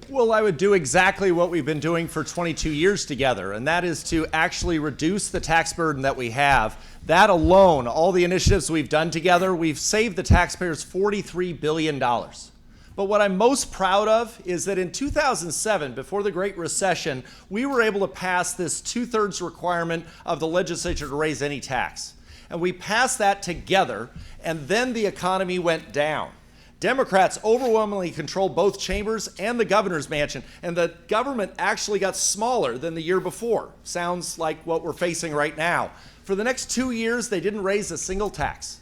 Well, I would do exactly what we've been doing for 22 years together, and that is to actually reduce the tax burden that we have. That alone, all the initiatives we've done together, we've saved the taxpayers $43 billion. But what I'm most proud of is that in 2007, before the Great Recession, we were able to pass this 2/3 requirement of the legislature to raise any tax. And we passed that together, and then the economy went down. Democrats overwhelmingly controlled both chambers and the governor's mansion, and the government actually got smaller than the year before. Sounds like what we're facing right now. For the next 2 years, they didn't raise a single tax.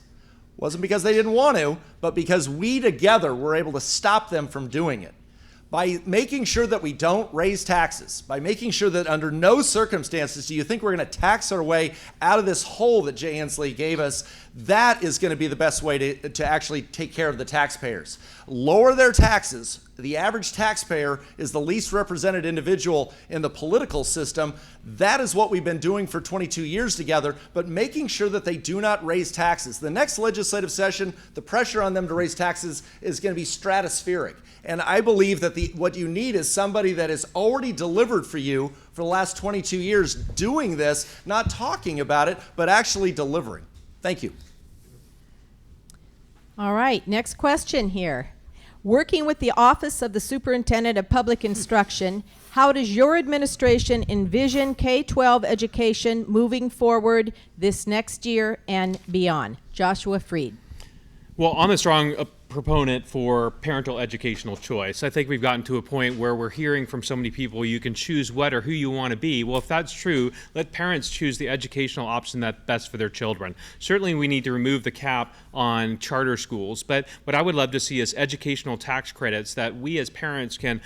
Wasn't because they didn't want to, but because we together were able to stop them from doing it. By making sure that we don't raise taxes, by making sure that under no circumstances do you think we're going to tax our way out of this hole that Jay Inslee gave us, that is going to be the best way to actually take care of the taxpayers. Lower their taxes. The average taxpayer is the least represented individual in the political system. That is what we've been doing for 22 years together, but making sure that they do not raise taxes. The next legislative session, the pressure on them to raise taxes is going to be stratospheric. And I believe that what you need is somebody that has already delivered for you for the last 22 years doing this, not talking about it, but actually delivering. Thank you. All right, next question here. Working with the Office of the Superintendent of Public Instruction, how does your administration envision K-12 education moving forward this next year and beyond? Joshua Freed. Well, I'm a strong proponent for parental educational choice. I think we've gotten to a point where we're hearing from so many people, you can choose what or who you want to be. Well, if that's true, let parents choose the educational option that's best for their children. Certainly we need to remove the cap on charter schools, but what I would love to see is educational tax credits that we as parents can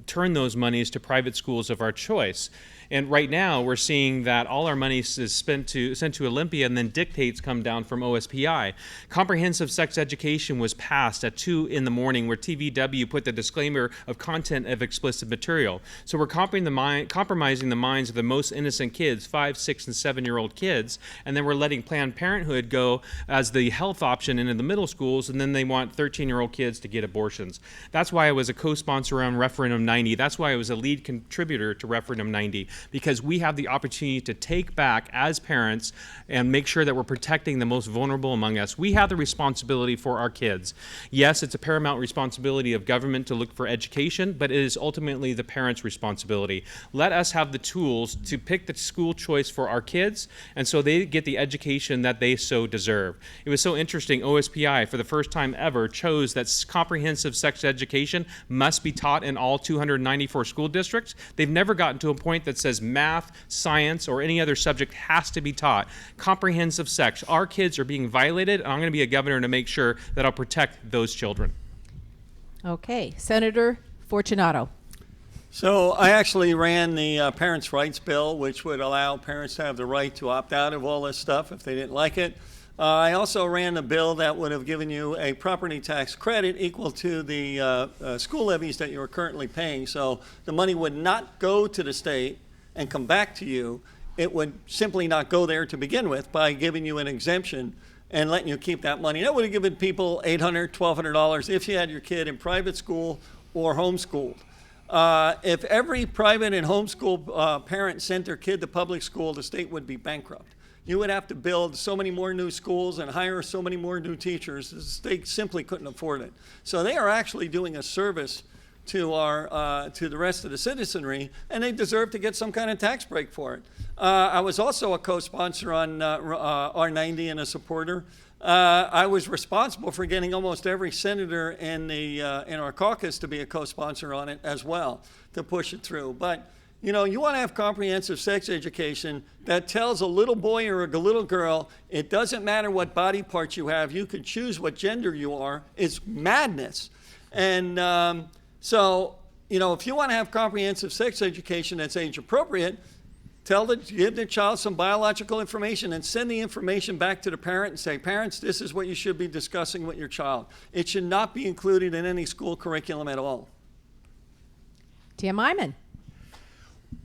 turn those monies to private schools of our choice. And right now, we're seeing that all our money is sent to Olympia, and then dictates come down from OSPI. Comprehensive sex education was passed at 2 in the morning, where TVW put the disclaimer of content of explicit material. So we're compromising the minds of the most innocent kids, 5, 6, and 7-year-old kids, and then we're letting Planned Parenthood go as the health option into the middle schools, and then they want 13-year-old kids to get abortions. That's why I was a co-sponsor on Referendum 90. That's why I was a lead contributor to Referendum 90. because we have the opportunity to take back as parents and make sure that we're protecting the most vulnerable among us. We have the responsibility for our kids. Yes, it's a paramount responsibility of government to look for education, but it is ultimately the parents' responsibility. Let us have the tools to pick the school choice for our kids, and so they get the education that they so deserve. It was so interesting, OSPI, for the first time ever, chose that comprehensive sex education must be taught in all 294 school districts. They've never gotten to a point that says math, science, or any other subject has to be taught. Comprehensive sex. Our kids are being violated, and I'm going to be a governor to make sure that I'll protect those children. Okay, Senator Fortunato. So I actually ran the Parents' Rights Bill, which would allow parents to have the right to opt out of all this stuff if they didn't like it. I also ran a bill that would have given you a property tax credit equal to the school levies that you're currently paying. So the money would not go to the state and come back to you. It would simply not go there to begin with by giving you an exemption and letting you keep that money. That would have given people $800, $1,200 if you had your kid in private school or homeschooled. If every private and homeschool parent sent their kid to public school, the state would be bankrupt. You would have to build so many more new schools and hire so many more new teachers. The state simply couldn't afford it. So they are actually doing a service to the rest of the citizenry, and they deserve to get some kind of tax break for it. I was also a co-sponsor on R90 and a supporter. I was responsible for getting almost every senator in our caucus to be a co-sponsor on it as well, to push it through. But you know, you want to have comprehensive sex education that tells a little boy or a little girl, it doesn't matter what body parts you have, you can choose what gender you are. It's madness. And so, you know, if you want to have comprehensive sex education that's age appropriate, give the child some biological information and send the information back to the parent and say, parents, this is what you should be discussing with your child. It should not be included in any school curriculum at all. Tim Eyman.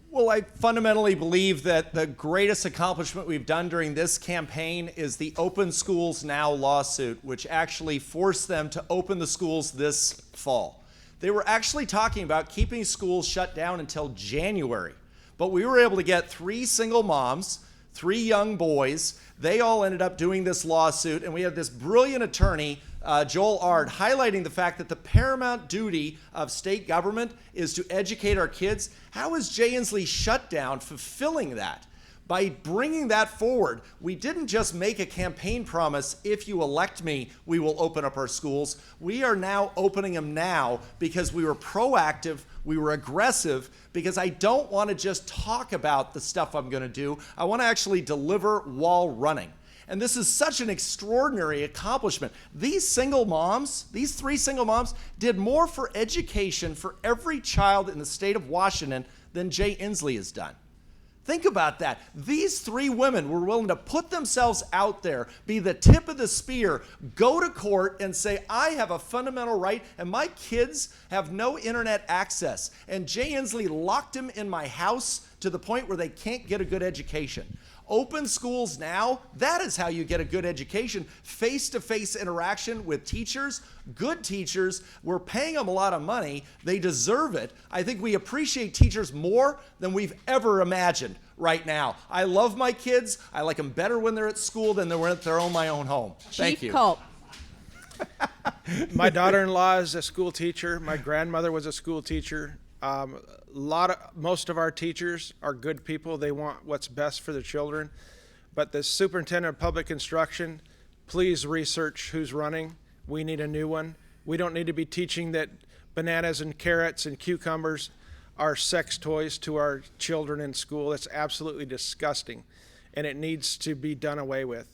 Well, I fundamentally believe that the greatest accomplishment we've done during this campaign is the Open Schools Now lawsuit, which actually forced them to open the schools this fall. They were actually talking about keeping schools shut down until January, but we were able to get 3 single moms, 3 young boys. They all ended up doing this lawsuit, and we had this brilliant attorney, Joel Ard, highlighting the fact that the paramount duty of state government is to educate our kids. How is Jay Inslee's shutdown fulfilling that? By bringing that forward, we didn't just make a campaign promise, if you elect me, we will open up our schools. We are now opening them now because we were proactive, we were aggressive, because I don't want to just talk about the stuff I'm going to do. I want to actually deliver while running. And this is such an extraordinary accomplishment. These single moms, these 3 single moms, did more for education for every child in the state of Washington than Jay Inslee has done. Think about that. These 3 women were willing to put themselves out there, be the tip of the spear, go to court and say, I have a fundamental right and my kids have no internet access. And Jay Inslee locked them in my house to the point where they can't get a good education. Open schools now, that is how you get a good education. Face-to-face interaction with teachers, good teachers. We're paying them a lot of money. They deserve it. I think we appreciate teachers more than we've ever imagined right now. I love my kids. I like them better when they're at school than when they're in my own home. Thank you. Chief Culp. My daughter-in-law is a school teacher. My grandmother was a school teacher. Most of our teachers are good people. They want what's best for their children. But the superintendent of public instruction, please research who's running. We need a new one. We don't need to be teaching that bananas and carrots and cucumbers are sex toys to our children in school. That's absolutely disgusting, and it needs to be done away with.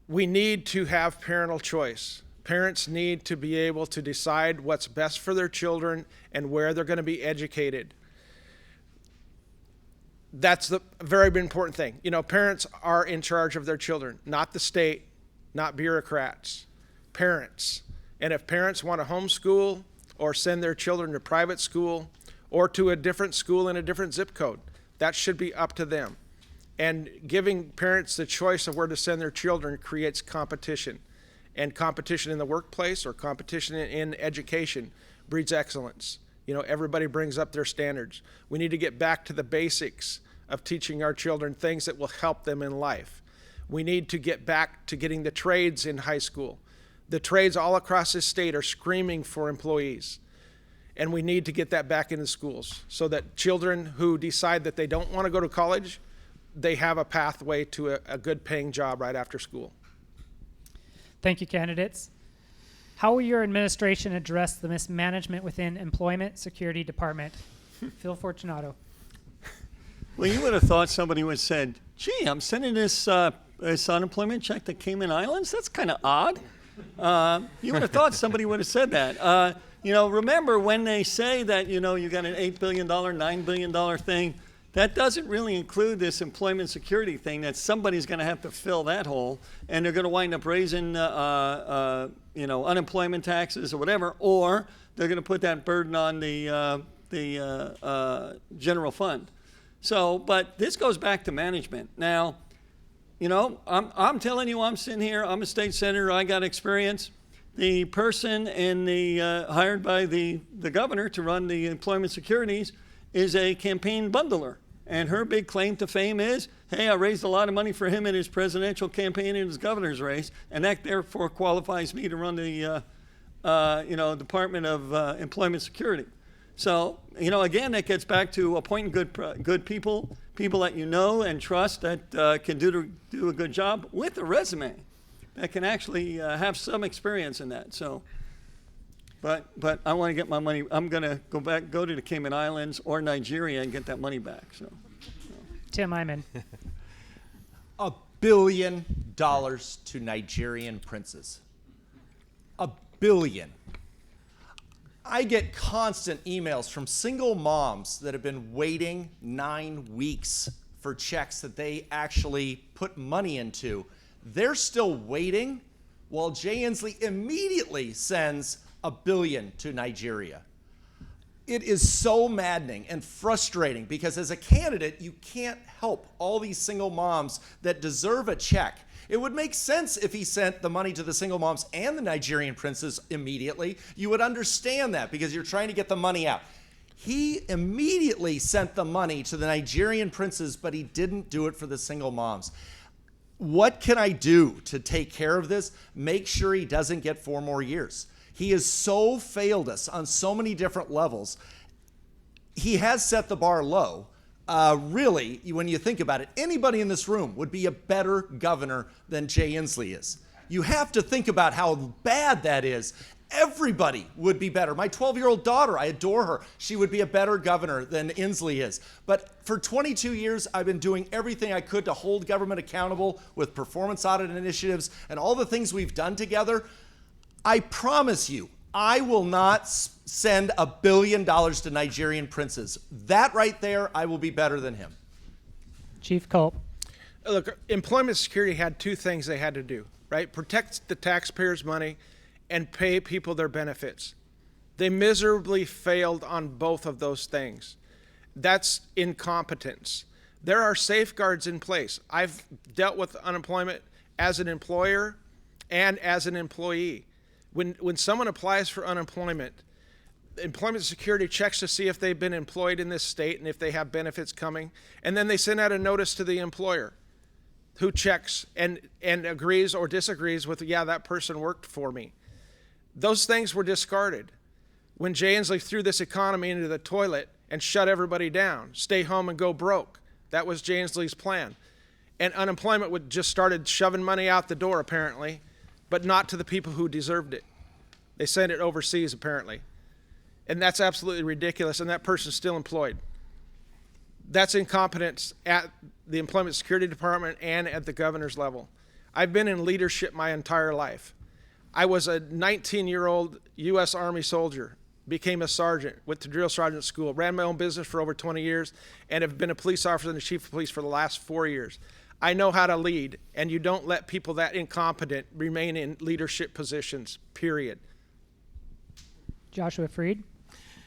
We need to have parental choice. Parents need to be able to decide what's best for their children and where they're going to be educated. That's the very important thing. You know, parents are in charge of their children, not the state, not bureaucrats, parents. And if parents want to homeschool or send their children to private school or to a different school in a different zip code, that should be up to them. And giving parents the choice of where to send their children creates competition. And competition in the workplace or competition in education breeds excellence. Everybody brings up their standards. We need to get back to the basics of teaching our children things that will help them in life. We need to get back to getting the trades in high school. The trades all across this state are screaming for employees. And we need to get that back into schools so that children who decide that they don't want to go to college, they have a pathway to a good paying job right after school. Thank you, candidates. How will your administration address the mismanagement within Employment Security Department? Phil Fortunato. Well, you would have thought somebody would have said, gee, I'm sending this unemployment check to Cayman Islands? That's kind of odd. You would have thought somebody would have said that. Remember when they say that, you got an $8 billion, $9 billion thing, that doesn't really include this employment security thing that somebody's going to have to fill that hole, and they're going to wind up raising, unemployment taxes or whatever, or they're going to put that burden on the general fund. So, but this goes back to management. Now, I'm telling you, I'm sitting here, I'm a state senator, I got experience. The person hired by the governor to run the employment securities is a campaign bundler. And her big claim to fame is, hey, I raised a lot of money for him in his presidential campaign and his governor's race, and that therefore qualifies me to run the Department of Employment Security. So, again, that gets back to appointing good people that you know and trust that can do a good job with a resume that can actually have some experience in that. So, but I want to get my money. I'm going to go to the Cayman Islands or Nigeria and get that money back. So. Tim Hyman. $1 billion to Nigerian princes. $1 billion. I get constant emails from single moms that have been waiting 9 weeks for checks that they actually put money into. They're still waiting while Jay Inslee immediately sends $1 billion to Nigeria. It is so maddening and frustrating because as a candidate, you can't help all these single moms that deserve a check. It would make sense if he sent the money to the single moms and the Nigerian princes immediately. You would understand that because you're trying to get the money out. He immediately sent the money to the Nigerian princes, but he didn't do it for the single moms. What can I do to take care of this? Make sure he doesn't get 4 more years. He has so failed us on so many different levels. He has set the bar low. Really, when you think about it, anybody in this room would be a better governor than Jay Inslee is. You have to think about how bad that is. Everybody would be better. My 12-year-old daughter, I adore her. She would be a better governor than Inslee is. But for 22 years, I've been doing everything I could to hold government accountable with performance audit initiatives and all the things we've done together. I promise you, I will not send $1 billion to Nigerian princes. That right there, I will be better than him. Chief Culp. Look, employment security had 2 things they had to do, right? Protect the taxpayers' money and pay people their benefits. They miserably failed on both of those things. That's incompetence. There are safeguards in place. I've dealt with unemployment as an employer and as an employee. When someone applies for unemployment, employment security checks to see if they've been employed in this state and if they have benefits coming, and then they send out a notice to the employer who checks and agrees or disagrees with, yeah, that person worked for me. Those things were discarded when Jay Inslee threw this economy into the toilet and shut everybody down, stay home and go broke. That was Jay Inslee's plan. And unemployment would just started shoving money out the door, apparently, but not to the people who deserved it. They sent it overseas, apparently. And that's absolutely ridiculous, and that person's still employed. That's incompetence at the Employment Security Department and at the governor's level. I've been in leadership my entire life. I was a 19-year-old U.S. Army soldier, became a sergeant, went to drill sergeant school, ran my own business for over 20 years, and have been a police officer and the chief of police for the last 4 years. I know how to lead, and you don't let people that incompetent remain in leadership positions, period. Joshua Freed.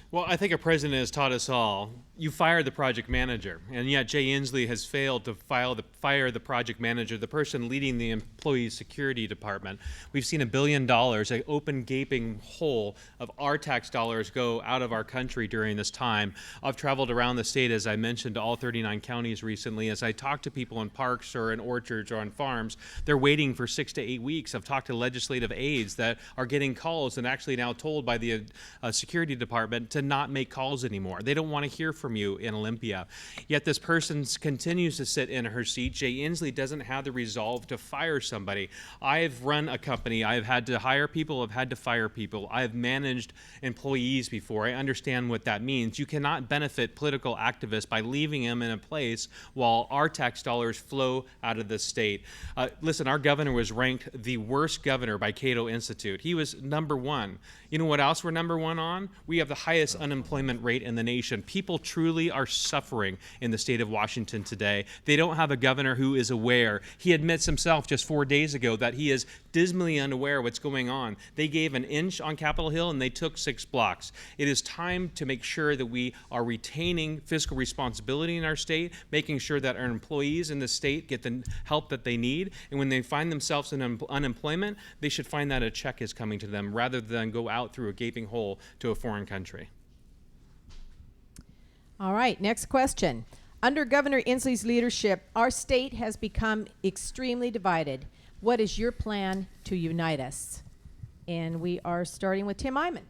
Well, I think a president has taught us all. You fired the project manager, and yet Jay Inslee has failed to fire the project manager, the person leading the employee security department. We've seen $1 billion, an open gaping hole of our tax dollars go out of our country during this time. I've traveled around the state, as I mentioned, to all 39 counties recently. As I talk to people in parks or in orchards or on farms, they're waiting for 6 to 8 weeks. I've talked to legislative aides that are getting calls and actually now told by the security department to not make calls anymore. They don't want to hear from you in Olympia. Yet this person continues to sit in her seat. Jay Inslee doesn't have the resolve to fire somebody. I've run a company. I've had to hire people. I've had to fire people. I've managed employees before. I understand what that means. You cannot benefit political activists by leaving them in a place while our tax dollars flow out of the state. Listen, our governor was ranked the worst governor by Cato Institute. He was #1. You know what else we're #1 on? We have the highest unemployment rate in the nation. People truly are suffering in the state of Washington today. They don't have a governor who is aware. He admits himself just 4 days ago that he is dismally unaware of what's going on. They gave an inch on Capitol Hill and they took 6 blocks. It is time to make sure that we are retaining fiscal responsibility in our state, making sure that our employees in the state get the help that they need, and when they find themselves in unemployment, they should find that a check is coming to them rather than go out through a gaping hole to a foreign country. All right, next question. Under Governor Inslee's leadership, our state has become extremely divided. What is your plan to unite us? And we are starting with Tim Eyman.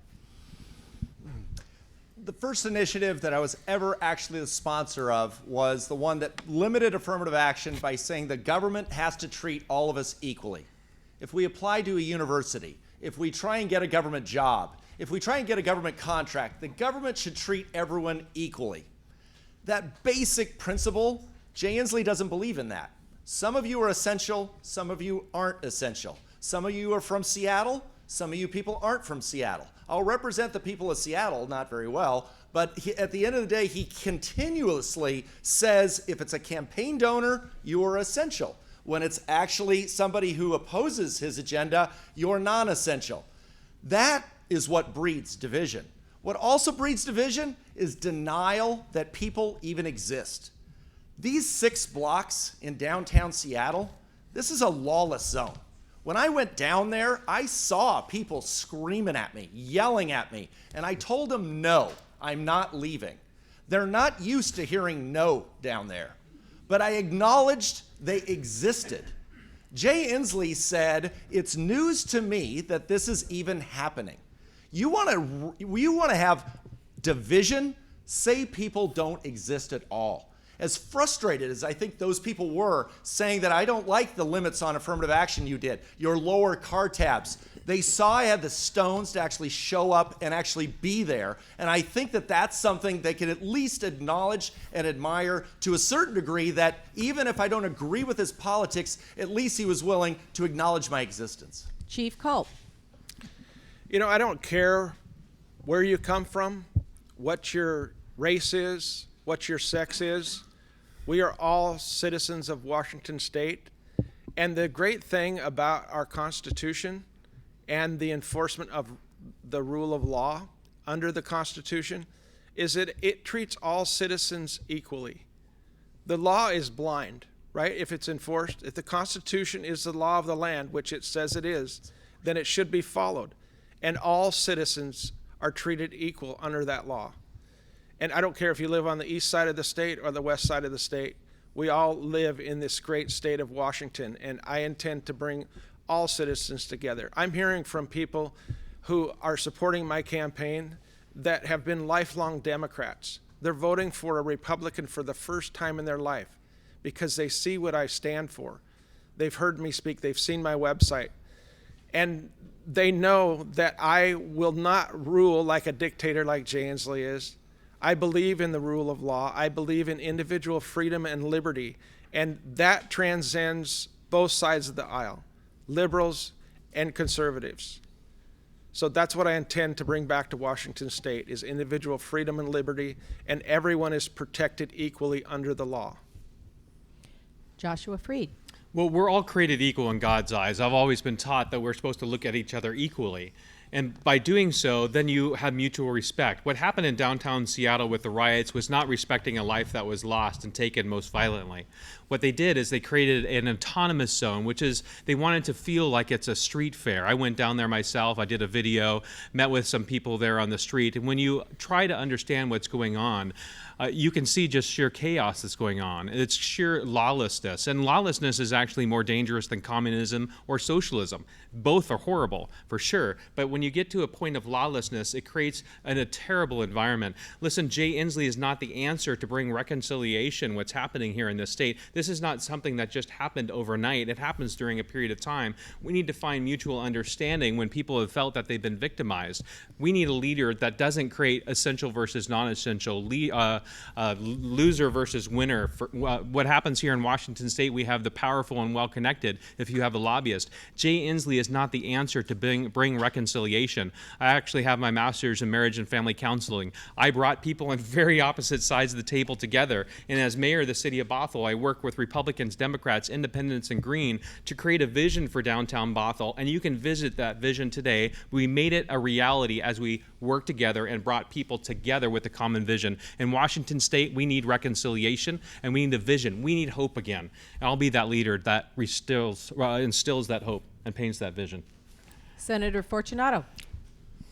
The first initiative that I was ever actually the sponsor of was the one that limited affirmative action by saying the government has to treat all of us equally. If we apply to a university, if we try and get a government job, if we try and get a government contract, the government should treat everyone equally. That basic principle, Jay Inslee doesn't believe in that. Some of you are essential, some of you aren't essential. Some of you are from Seattle, some of you people aren't from Seattle. I'll represent the people of Seattle, not very well, but at the end of the day, he continuously says if it's a campaign donor, you are essential. When it's actually somebody who opposes his agenda, you're non-essential. That is what breeds division. What also breeds division is denial that people even exist. These 6 blocks in downtown Seattle, this is a lawless zone. When I went down there, I saw people screaming at me, yelling at me, and I told them, no, I'm not leaving. They're not used to hearing no down there, but I acknowledged they existed. Jay Inslee said, it's news to me that this is even happening. You want to have division? Say people don't exist at all. As frustrated as I think those people were saying that I don't like the limits on affirmative action you did, your lower car tabs, they saw I had the stones to actually show up and actually be there. And I think that that's something they can at least acknowledge and admire to a certain degree, that even if I don't agree with his politics, at least he was willing to acknowledge my existence. Chief Culp. You know, I don't care where you come from, what your race is, what your sex is. We are all citizens of Washington State. And the great thing about our Constitution and the enforcement of the rule of law under the Constitution is that it treats all citizens equally. The law is blind, right? If it's enforced, if the Constitution is the law of the land, which it says it is, then it should be followed. And all citizens are treated equal under that law. And I don't care if you live on the east side of the state or the west side of the state. We all live in this great state of Washington, and I intend to bring all citizens together. I'm hearing from people who are supporting my campaign that have been lifelong Democrats. They're voting for a Republican for the first time in their life because they see what I stand for. They've heard me speak. They've seen my website. And they know that I will not rule like a dictator like Jay Inslee is. I believe in the rule of law. I believe in individual freedom and liberty. And that transcends both sides of the aisle, liberals and conservatives. So that's what I intend to bring back to Washington State, is individual freedom and liberty, and everyone is protected equally under the law. Joshua Freed. Well, we're all created equal in God's eyes. I've always been taught that we're supposed to look at each other equally. And by doing so, then you have mutual respect. What happened in downtown Seattle with the riots was not respecting a life that was lost and taken most violently. What they did is they created an autonomous zone, which is they wanted to feel like it's a street fair. I went down there myself. I did a video, met with some people there on the street. And when you try to understand what's going on, you can see just sheer chaos that's going on. It's sheer lawlessness. And lawlessness is actually more dangerous than communism or socialism. Both are horrible, for sure. But when you get to a point of lawlessness, it creates a terrible environment. Listen, Jay Inslee is not the answer to bring reconciliation, what's happening here in this state. This is not something that just happened overnight. It happens during a period of time. We need to find mutual understanding when people have felt that they've been victimized. We need a leader that doesn't create essential versus non-essential, loser versus winner. What happens here in Washington State, we have the powerful and well-connected if you have a lobbyist. Jay Inslee is not the answer to bring reconciliation. I actually have my master's in marriage and family counseling. I brought people on very opposite sides of the table together, and as mayor of the city of Bothell, I work with Republicans, Democrats, Independents, and Green to create a vision for downtown Bothell, and you can visit that vision today. We made it a reality as we worked together and brought people together with a common vision. In Washington State, we need reconciliation, and we need a vision. We need hope again. And I'll be that leader that instills that hope and paints that vision. Senator Fortunato.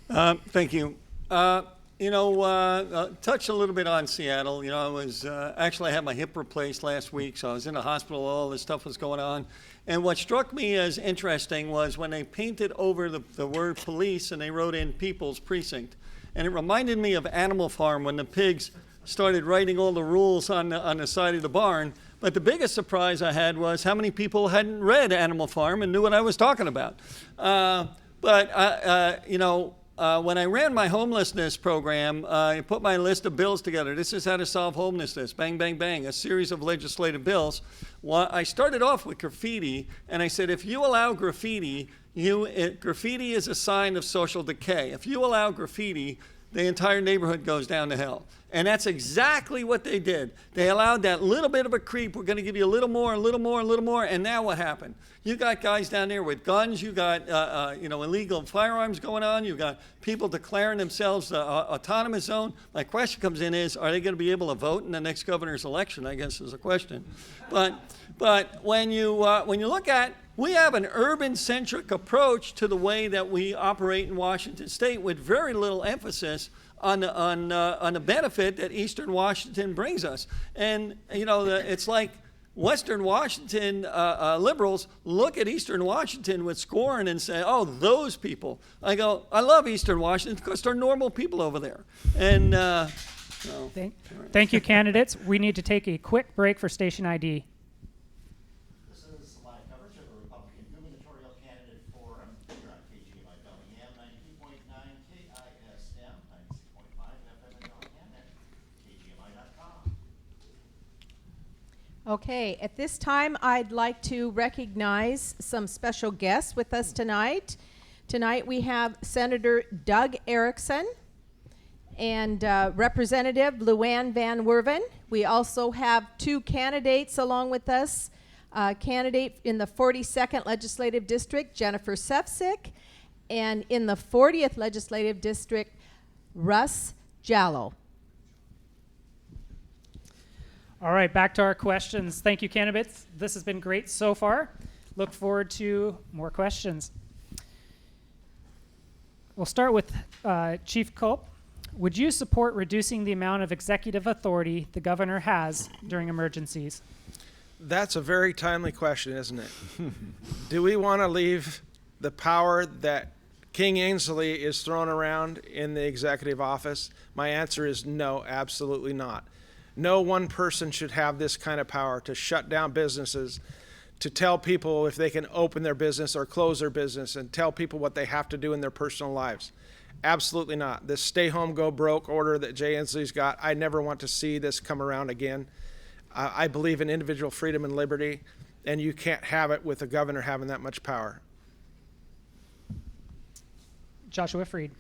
Thank you. Touch a little bit on Seattle. I was actually I had my hip replaced last week, so I was in the hospital. All this stuff was going on. And what struck me as interesting was when they painted over the word police and they wrote in People's Precinct. And it reminded me of Animal Farm when the pigs started writing all the rules on the side of the barn. But the biggest surprise I had was how many people hadn't read Animal Farm and knew what I was talking about. When I ran my homelessness program, I put my list of bills together. This is how to solve homelessness. Bang, bang, bang, a series of legislative bills. Well, I started off with graffiti, and I said, if you allow graffiti, graffiti is a sign of social decay. If you allow graffiti, the entire neighborhood goes down to hell. And that's exactly what they did. They allowed that little bit of a creep. We're going to give you a little more, a little more, a little more. And now what happened? You got guys down there with guns. You got illegal firearms going on. You got people declaring themselves autonomous zone. My question comes in is, are they going to be able to vote in the next governor's election? I guess is a question. But when you look at, we have an urban-centric approach to the way that we operate in Washington State with very little emphasis on the benefit that Eastern Washington brings us. And, it's like Western Washington liberals look at Eastern Washington with scorn and say, oh, those people. I go, I love Eastern Washington because they're normal people over there. And Thank you, candidates. We need to take a quick break for station ID. This is live coverage of the Republican gubernatorial candidate forum here on KGMI Bellingham, 92.9 KISM, 96.5 FM in Bellingham, and KGMI.com. Okay, at this time, I'd like to recognize some special guests with us tonight. Tonight we have Senator Doug Erickson and Representative Luann Van Werven. We also have two candidates along with us. Candidate in the 42nd Legislative District, Jennifer Sefcik, and in the 40th Legislative District, Russ Jallow. All right, back to our questions. Thank you, candidates. This has been great so far. Look forward to more questions. We'll start with Chief Culp. Would you support reducing the amount of executive authority the governor has during emergencies? That's a very timely question, isn't it? Do we want to leave the power that King Inslee is throwing around in the executive office? My answer is no, absolutely not. No one person should have this kind of power to shut down businesses, to tell people if they can open their business or close their business, and tell people what they have to do in their personal lives. Absolutely not. This stay home, go broke order that Jay Inslee's got, I never want to see this come around again. I believe in individual freedom and liberty, and you can't have it with the governor having that much power. Joshua Freed.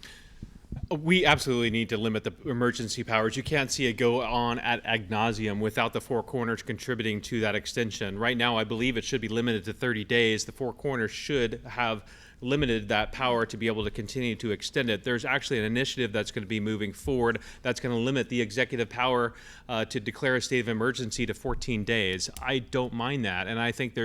We absolutely need to limit the emergency powers. You can't see it go on ad nauseum without the Four Corners contributing to that extension. Right now, I believe it should be limited to 30 days. The Four Corners should have limited that power to be able to continue to extend it. There's actually an initiative that's going to be moving forward that's going to limit the executive power to declare a state of emergency to 14 days. I don't mind that, and I think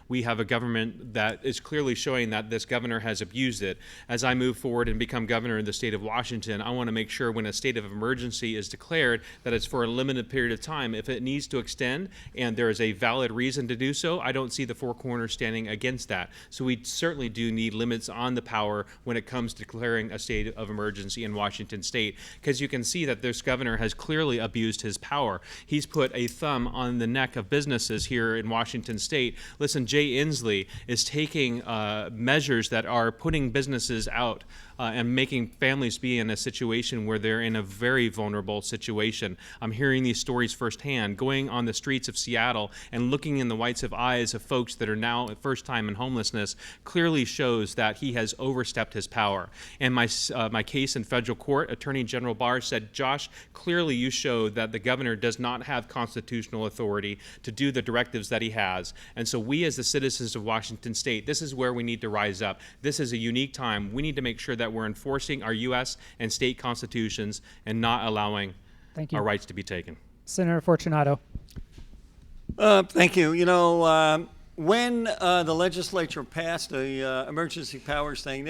we have a government that is clearly showing that this governor has abused it. As I move forward and become governor in the state of Washington, I want to make sure when a state of emergency is declared that it's for a limited period of time. If it needs to extend and there is a valid reason to do so, I don't see the Four Corners standing against that. So we certainly do need limits on the power when it comes to declaring a state of emergency in Washington state, because you can see that this governor has clearly abused his power. He's put a thumb on the neck of businesses here in Washington state. Listen, Jay Inslee is taking measures that are putting businesses out and making families be in a situation where they're in a very vulnerable situation. I'm hearing these stories firsthand, going on the streets of Seattle and looking in the whites of eyes of folks that are now at first time in homelessness clearly shows that he has overstepped his power. And my case in federal court, Attorney General Barr said, Josh, clearly you showed that the governor does not have constitutional authority to do the directives that he has. And so we as the citizens of Washington state, this is where we need to rise up. This is a unique time. We need to make sure that we're enforcing our U.S. and state constitutions and not allowing our rights to be taken. Senator Fortunato. Thank you. You know, when the legislature passed the emergency powers thing,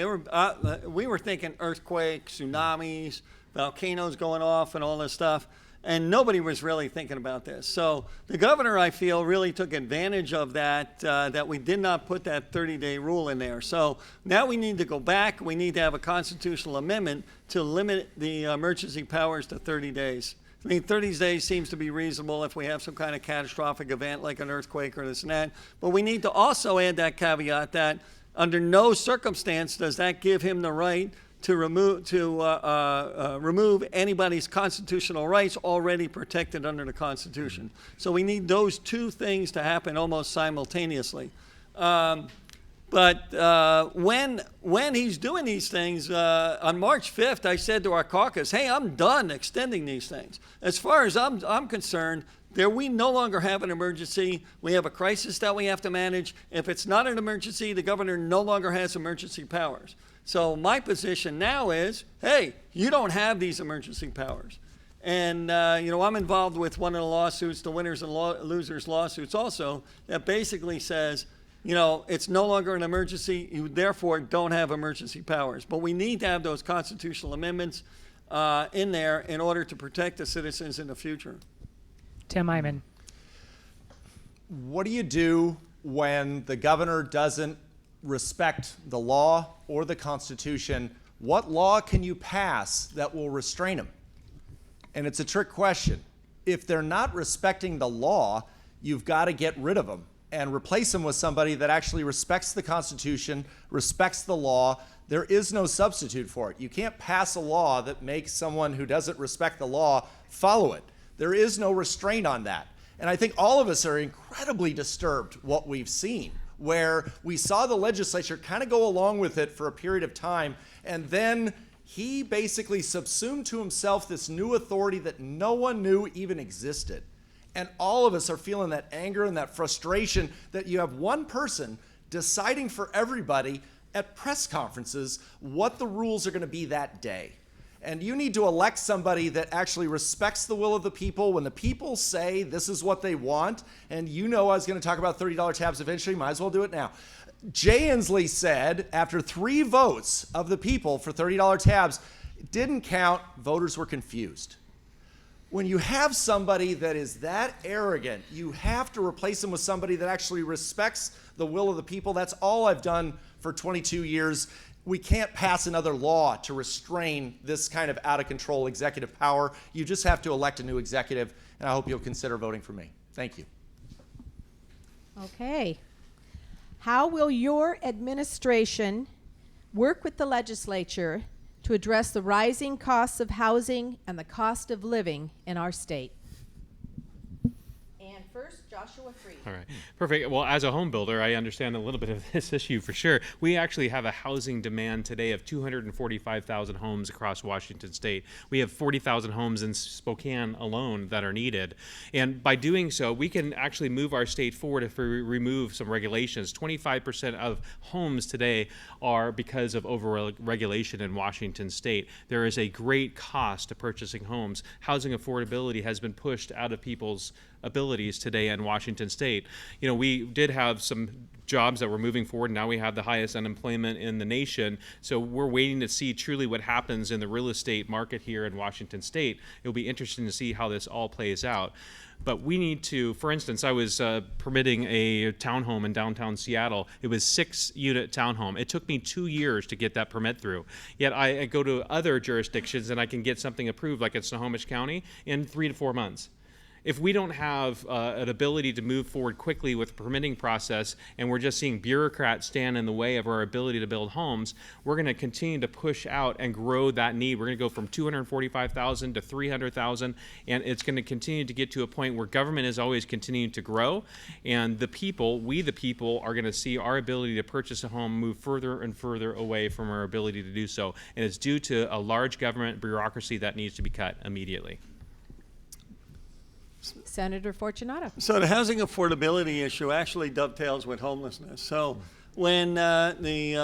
we were thinking earthquakes, tsunamis, volcanoes going off and all this stuff. And nobody was really thinking about this. So the governor, I feel, really took advantage of that, that we did not put that 30-day rule in there. So now we need to go back. We need to have a constitutional amendment to limit the emergency powers to 30 days. I mean, 30 days seems to be reasonable if we have some kind of catastrophic event like an earthquake or this and that. But we need to also add that caveat that under no circumstance does that give him the right to remove anybody's constitutional rights already protected under the Constitution. So we need those two things to happen almost simultaneously. But when he's doing these things, on March 5th, I said to our caucus, hey, I'm done extending these things. As far as I'm concerned, we no longer have an emergency. We have a crisis that we have to manage. If it's not an emergency, the governor no longer has emergency powers. So my position now is, hey, you don't have these emergency powers. And, you know, I'm involved with one of the lawsuits, the winners and losers lawsuits also, that basically says, you know, it's no longer an emergency. You therefore don't have emergency powers. But we need to have those constitutional amendments in there in order to protect the citizens in the future. Tim Eyman. What do you do when the governor doesn't respect the law or the Constitution? What law can you pass that will restrain them? And it's a trick question. If they're not respecting the law, you've got to get rid of them and replace them with somebody that actually respects the Constitution, respects the law. There is no substitute for it. You can't pass a law that makes someone who doesn't respect the law follow it. There is no restraint on that. And I think all of us are incredibly disturbed what we've seen, where we saw the legislature kind of go along with it for a period of time, and then he basically subsumed to himself this new authority that no one knew even existed. And all of us are feeling that anger and that frustration that you have one person deciding for everybody at press conferences what the rules are going to be that day. And you need to elect somebody that actually respects the will of the people. When the people say this is what they want, and you know I was going to talk about $30 tabs eventually, might as well do it now. Jay Inslee said after 3 votes of the people for $30 tabs, it didn't count, voters were confused. When you have somebody that is that arrogant, you have to replace them with somebody that actually respects the will of the people. That's all I've done for 22 years. We can't pass another law to restrain this kind of out-of-control executive power. You just have to elect a new executive, and I hope you'll consider voting for me. Thank you. Okay. How will your administration work with the legislature to address the rising costs of housing and the cost of living in our state? And first, Joshua Freed. All right, perfect. Well, as a home builder, I understand a little bit of this issue for sure. We actually have a housing demand today of 245,000 homes across Washington state. We have 40,000 homes in Spokane alone that are needed. And by doing so, we can actually move our state forward if we remove some regulations. 25% of homes today are because of over-regulation in Washington state. There is a great cost to purchasing homes. Housing affordability has been pushed out of people's abilities today in Washington state. You know, we did have some jobs that were moving forward. Now we have the highest unemployment in the nation. So we're waiting to see truly what happens in the real estate market here in Washington state. It'll be interesting to see how this all plays out. But we need to, for instance, I was permitting a townhome in downtown Seattle. It was 6-unit townhome. It took me 2 years to get that permit through. Yet I go to other jurisdictions and I can get something approved, like in Snohomish County, in 3 to 4 months. If we don't have an ability to move forward quickly with the permitting process, and we're just seeing bureaucrats stand in the way of our ability to build homes, we're going to continue to push out and grow that need. We're going to go from 245,000 to 300,000, and it's going to continue to get to a point where government is always continuing to grow, and the people, we the people, are going to see our ability to purchase a home move further and further away from our ability to do so, and it's due to a large government bureaucracy that needs to be cut immediately. Senator Fortunato. So the housing affordability issue actually dovetails with homelessness. So when the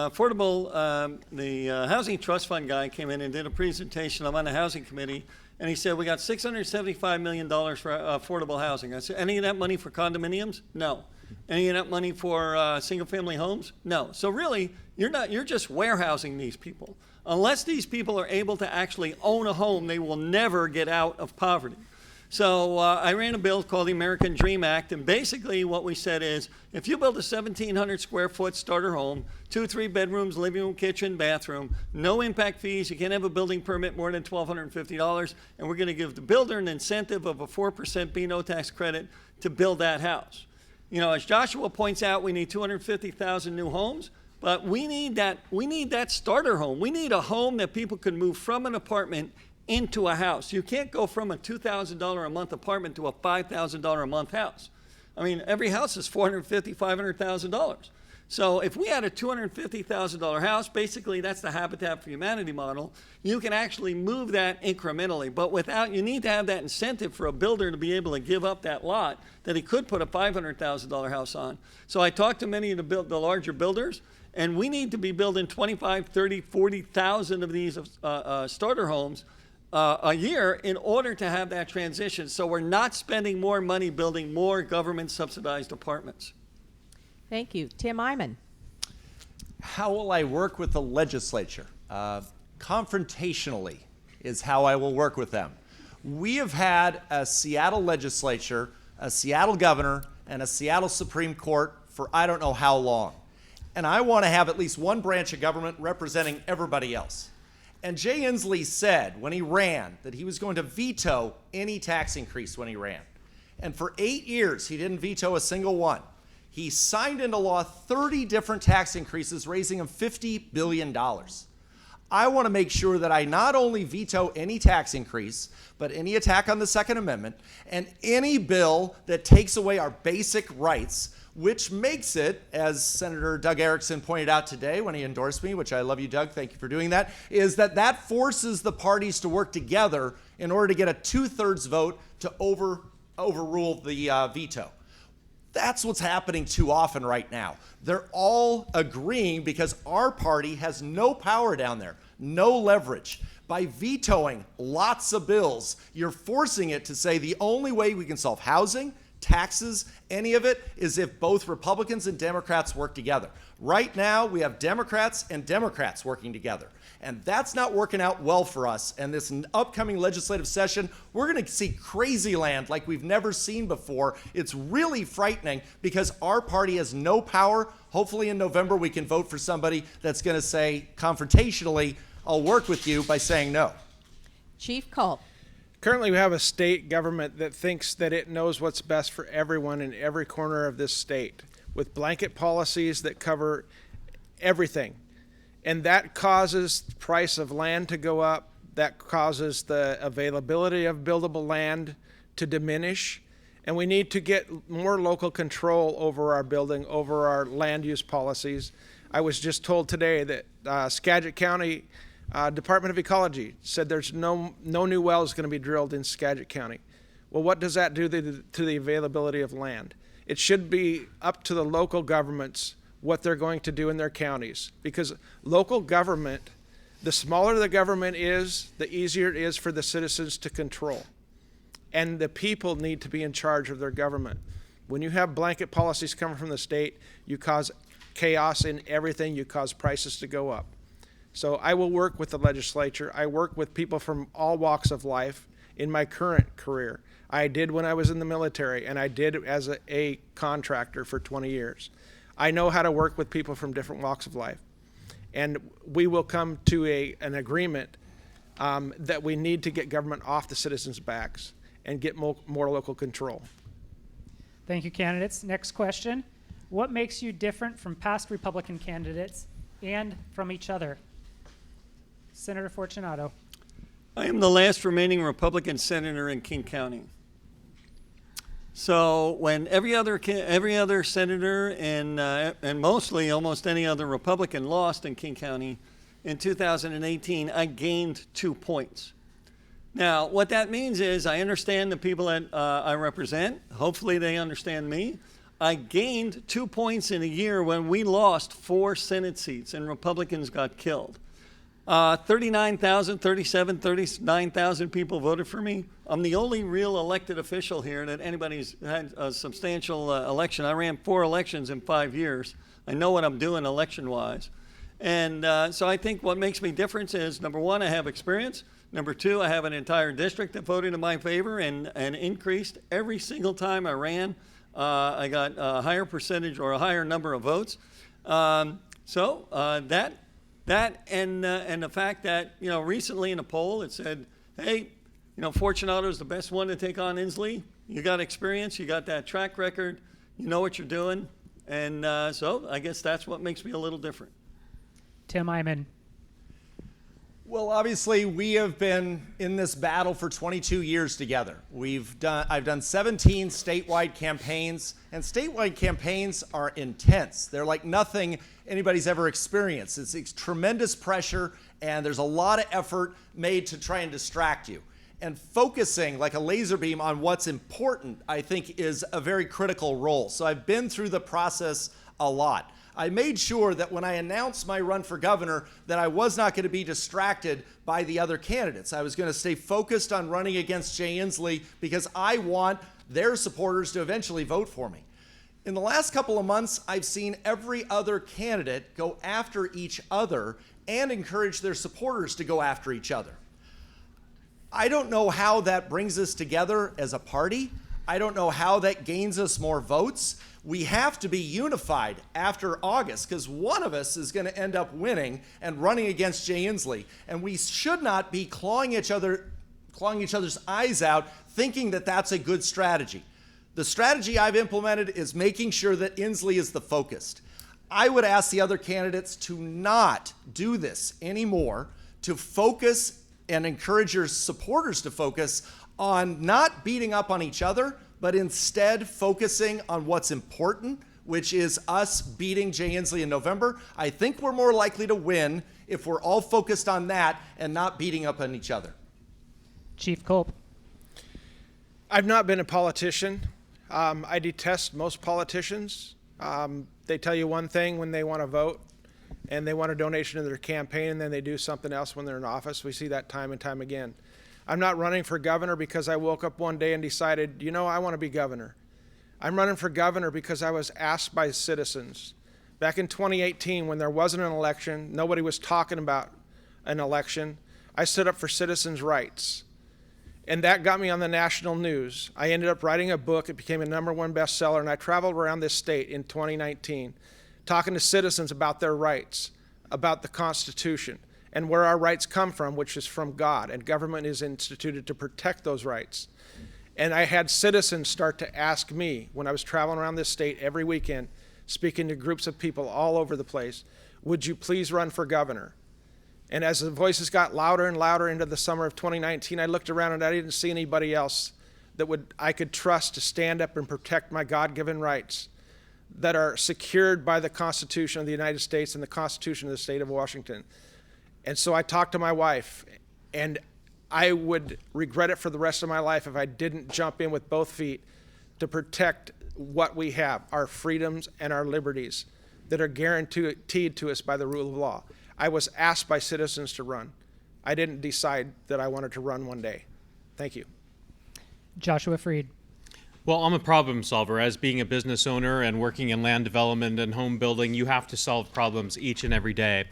Housing Trust Fund guy came in and did a presentation, I'm on the Housing Committee, and he said, we got $675 million for affordable housing. I said, any of that money for condominiums? No. Any of that money for single-family homes? No. So really, you're just warehousing these people. Unless these people are able to actually own a home, they will never get out of poverty. So I ran a bill called the American Dream Act, and basically what we said is, if you build a 1,700 square foot starter home, 2-3 bedrooms, living room, kitchen, bathroom, no impact fees, you can't have a building permit more than $1,250, and we're going to give the builder an incentive of a 4% B-no tax credit to build that house. You know, as Joshua points out, we need 250,000 new homes, but we need that starter home. We need a home that people can move from an apartment into a house. You can't go from a $2,000 a month apartment to a $5,000 a month house. I mean, every house is $450,000, $500,000. So if we had a $250,000 house, basically that's the Habitat for Humanity model, you can actually move that incrementally. But you need to have that incentive for a builder to be able to give up that lot that he could put a $500,000 house on. So I talked to many of the larger builders, and we need to be building 25, 30, 40,000 of these starter homes a year in order to have that transition, so we're not spending more money building more government subsidized apartments. Thank you. Tim Eyman. How will I work with the legislature? Confrontationally is how I will work with them. We have had a Seattle legislature, a Seattle governor, and a Seattle Supreme Court for I don't know how long. And I want to have at least one branch of government representing everybody else. And Jay Inslee said when he ran that he was going to veto any tax increase when he ran. And for 8 years, he didn't veto a single one. He signed into law 30 different tax increases, raising him $50 billion. I want to make sure that I not only veto any tax increase, but any attack on the Second Amendment and any bill that takes away our basic rights, which makes it, as Senator Doug Erickson pointed out today when he endorsed me, which I love you, Doug, thank you for doing that, is that forces the parties to work together in order to get a 2/3 vote to overrule the veto. That's what's happening too often right now. They're all agreeing because our party has no power down there, no leverage. By vetoing lots of bills, you're forcing it to say the only way we can solve housing, taxes, any of it, is if both Republicans and Democrats work together. Right now, we have Democrats and Democrats working together. And that's not working out well for us. And this upcoming legislative session, we're going to see crazy land like we've never seen before. It's really frightening because our party has no power. Hopefully in November, we can vote for somebody that's going to say confrontationally, I'll work with you by saying no. Chief Culp. Currently, we have a state government that thinks that it knows what's best for everyone in every corner of this state, with blanket policies that cover everything. And that causes the price of land to go up. That causes the availability of buildable land to diminish. And we need to get more local control over our building, over our land use policies. I was just told today that Skagit County Department of Ecology said there's no new wells going to be drilled in Skagit County. Well, what does that do to the availability of land? It should be up to the local governments what they're going to do in their counties, because local government, the smaller the government is, the easier it is for the citizens to control. And the people need to be in charge of their government. When you have blanket policies coming from the state, you cause chaos in everything, you cause prices to go up. So I will work with the legislature. I work with people from all walks of life in my current career. I did when I was in the military, and I did as a contractor for 20 years. I know how to work with people from different walks of life. And we will come to an agreement that we need to get government off the citizens' backs and get more local control. Thank you, candidates. Next question. What makes you different from past Republican candidates and from each other? Senator Fortunato. I am the last remaining Republican senator in King County. So when every other senator and mostly almost any other Republican lost in King County in 2018, I gained 2 points. Now, what that means is I understand the people that I represent. Hopefully they understand me. I gained 2 points in a year when we lost 4 Senate seats and Republicans got killed. 39,000 people voted for me. I'm the only real elected official here that anybody's had a substantial election. I ran 4 elections in 5 years. I know what I'm doing election-wise. And so I think what makes me different is, number one, I have experience. Number two, I have an entire district that voted in my favor and increased every single time I ran. I got a higher percentage or a higher number of votes. That and the fact that, recently in a poll it said, hey, Fortunato is the best one to take on Inslee. You got experience, you got that track record, you know what you're doing. And so I guess that's what makes me a little different. Tim Eyman. Well, obviously, we have been in this battle for 22 years together. I've done 17 statewide campaigns, and statewide campaigns are intense. They're like nothing anybody's ever experienced. It's tremendous pressure, and there's a lot of effort made to try and distract you. And focusing like a laser beam on what's important, I think, is a very critical role. So I've been through the process a lot. I made sure that when I announced my run for governor that I was not going to be distracted by the other candidates. I was going to stay focused on running against Jay Inslee because I want their supporters to eventually vote for me. In the last couple of months, I've seen every other candidate go after each other and encourage their supporters to go after each other. I don't know how that brings us together as a party. I don't know how that gains us more votes. We have to be unified after August because one of us is going to end up winning and running against Jay Inslee. And we should not be clawing each other's eyes out thinking that that's a good strategy. The strategy I've implemented is making sure that Inslee is the focus. I would ask the other candidates to not do this anymore, to focus and encourage your supporters to focus on not beating up on each other, but instead focusing on what's important, which is us beating Jay Inslee in November. I think we're more likely to win if we're all focused on that and not beating up on each other. Chief Culp. I've not been a politician. I detest most politicians. They tell you one thing when they want to vote, and they want a donation to their campaign, and then they do something else when they're in office. We see that time and time again. I'm not running for governor because I woke up one day and decided, I want to be governor. I'm running for governor because I was asked by citizens. Back in 2018, when there wasn't an election, nobody was talking about an election, I stood up for citizens' rights. And that got me on the national news. I ended up writing a book. It became a #1 bestseller, and I traveled around this state in 2019 talking to citizens about their rights, about the Constitution, and where our rights come from, which is from God, and government is instituted to protect those rights. And I had citizens start to ask me, when I was traveling around this state every weekend, speaking to groups of people all over the place, would you please run for governor? And as the voices got louder and louder into the summer of 2019, I looked around and I didn't see anybody else I could trust to stand up and protect my God-given rights that are secured by the Constitution of the United States and the Constitution of the state of Washington. And so I talked to my wife, and I would regret it for the rest of my life if I didn't jump in with both feet to protect what we have, our freedoms and our liberties that are guaranteed to us by the rule of law. I was asked by citizens to run. I didn't decide that I wanted to run one day. Thank you. Joshua Freed. Well, I'm a problem solver. As being a business owner and working in land development and home building, you have to solve problems each and every day.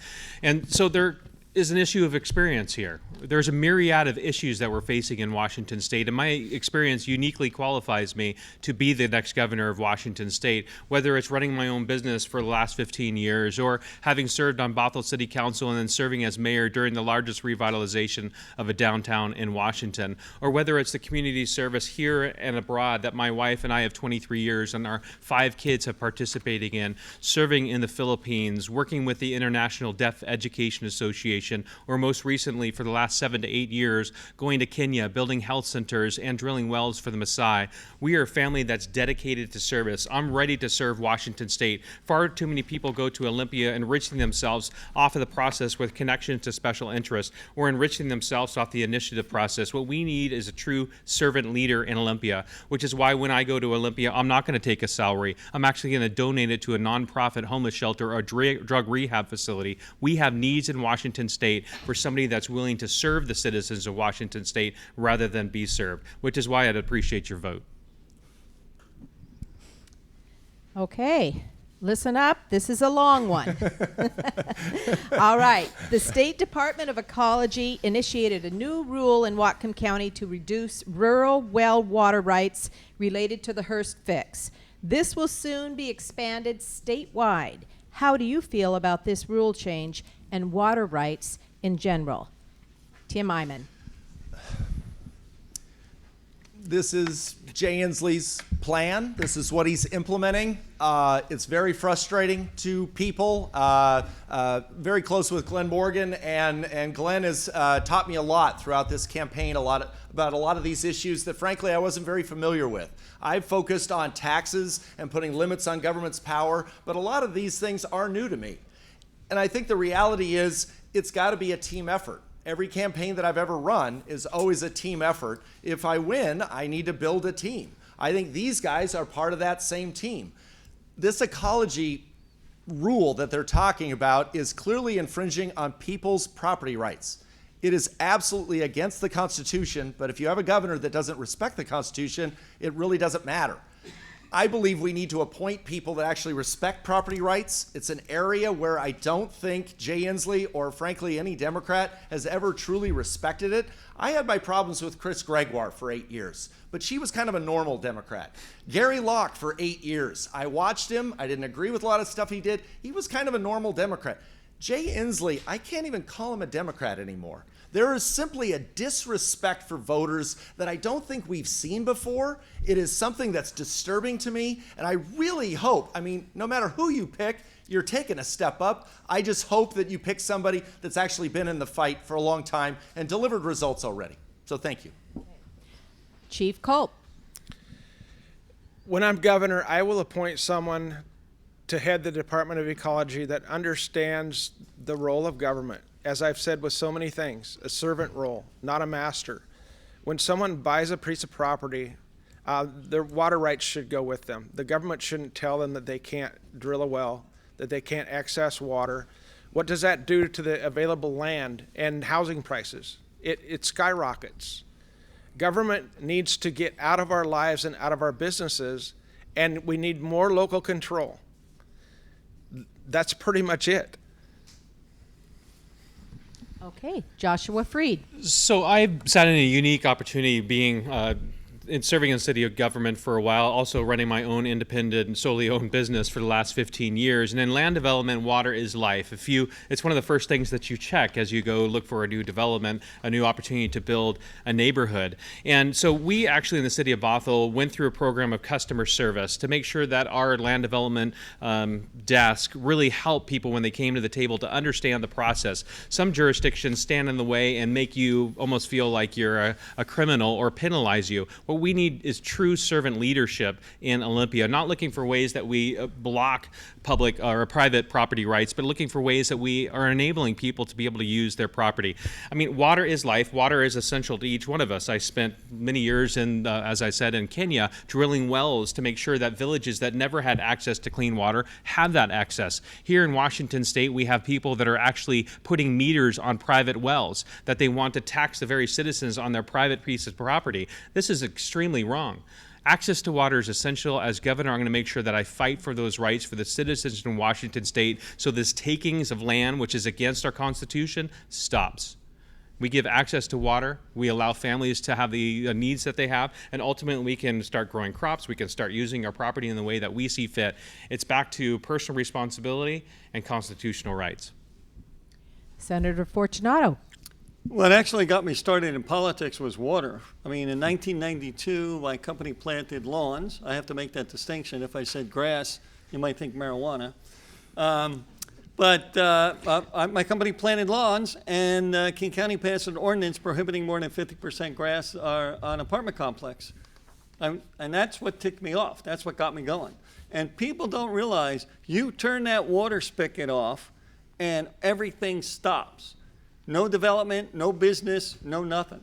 And so there is an issue of experience here. There's a myriad of issues that we're facing in Washington State, and my experience uniquely qualifies me to be the next governor of Washington State, whether it's running my own business for the last 15 years or having served on Bothell City Council and then serving as mayor during the largest revitalization of a downtown in Washington, or whether it's the community service here and abroad that my wife and I have 23 years and our 5 kids have participated in, serving in the Philippines, working with the International Deaf Education Association, or most recently for the last 7 to 8 years, going to Kenya, building health centers and drilling wells for the Maasai. We are a family that's dedicated to service. I'm ready to serve Washington State. Far too many people go to Olympia enriching themselves off of the process with connection to special interests or enriching themselves off the initiative process. What we need is a true servant leader in Olympia, which is why when I go to Olympia, I'm not going to take a salary. I'm actually going to donate it to a nonprofit homeless shelter or a drug rehab facility. We have needs in Washington State for somebody that's willing to serve the citizens of Washington State rather than be served, which is why I'd appreciate your vote. Okay, listen up. This is a long one. All right. The State Department of Ecology initiated a new rule in Whatcom County to reduce rural well water rights related to the Hearst fix. This will soon be expanded statewide. How do you feel about this rule change and water rights in general? Tim Iman. This is Jay Inslee's plan. This is what he's implementing. It's very frustrating to people. Very close with Glenn Morgan, and Glenn has taught me a lot throughout this campaign, about a lot of these issues that frankly I wasn't very familiar with. I've focused on taxes and putting limits on government's power, but a lot of these things are new to me. And I think the reality is it's got to be a team effort. Every campaign that I've ever run is always a team effort. If I win, I need to build a team. I think these guys are part of that same team. This ecology rule that they're talking about is clearly infringing on people's property rights. It is absolutely against the Constitution, but if you have a governor that doesn't respect the Constitution, it really doesn't matter. I believe we need to appoint people that actually respect property rights. It's an area where I don't think Jay Inslee or frankly any Democrat has ever truly respected it. I had my problems with Chris Gregoire for 8 years, but she was kind of a normal Democrat. Gary Locke for 8 years. I watched him. I didn't agree with a lot of stuff he did. He was kind of a normal Democrat. Jay Inslee, I can't even call him a Democrat anymore. There is simply a disrespect for voters that I don't think we've seen before. It is something that's disturbing to me, and I really hope, no matter who you pick, you're taking a step up. I just hope that you pick somebody that's actually been in the fight for a long time and delivered results already. So thank you. Chief Culp. When I'm governor, I will appoint someone to head the Department of Ecology that understands the role of government. As I've said with so many things, a servant role, not a master. When someone buys a piece of property, their water rights should go with them. The government shouldn't tell them that they can't drill a well, that they can't access water. What does that do to the available land and housing prices? It skyrockets. Government needs to get out of our lives and out of our businesses, and we need more local control. That's pretty much it. Okay, Joshua Freed. So I've sat in a unique opportunity being in serving in city government for a while, also running my own independent and solely owned business for the last 15 years. And in land development, water is life. It's one of the first things that you check as you go look for a new development, a new opportunity to build a neighborhood. And so we actually in the city of Bothell went through a program of customer service to make sure that our land development desk really helped people when they came to the table to understand the process. Some jurisdictions stand in the way and make you almost feel like you're a criminal or penalize you. What what we need is true servant leadership in Olympia, not looking for ways that we block public or private property rights, but looking for ways that we are enabling people to be able to use their property. I mean, water is life. Water is essential to each one of us. I spent many years in, as I said, in Kenya, drilling wells to make sure that villages that never had access to clean water have that access. Here in Washington State, we have people that are actually putting meters on private wells, that they want to tax the very citizens on their private piece of property. This is extremely wrong. Access to water is essential. As governor, I'm going to make sure that I fight for those rights for the citizens in Washington State, so this takings of land, which is against our Constitution, stops. We give access to water, we allow families to have the needs that they have, and ultimately we can start growing crops, we can start using our property in the way that we see fit. It's back to personal responsibility and constitutional rights. Senator Fortunato. What actually got me started in politics was water. I mean, in 1992, my company planted lawns. I have to make that distinction. If I said grass, you might think marijuana. My company planted lawns, and King County passed an ordinance prohibiting more than 50% grass on apartment complex. And that's what ticked me off. That's what got me going. And people don't realize you turn that water spigot off, and everything stops. No development, no business, no nothing.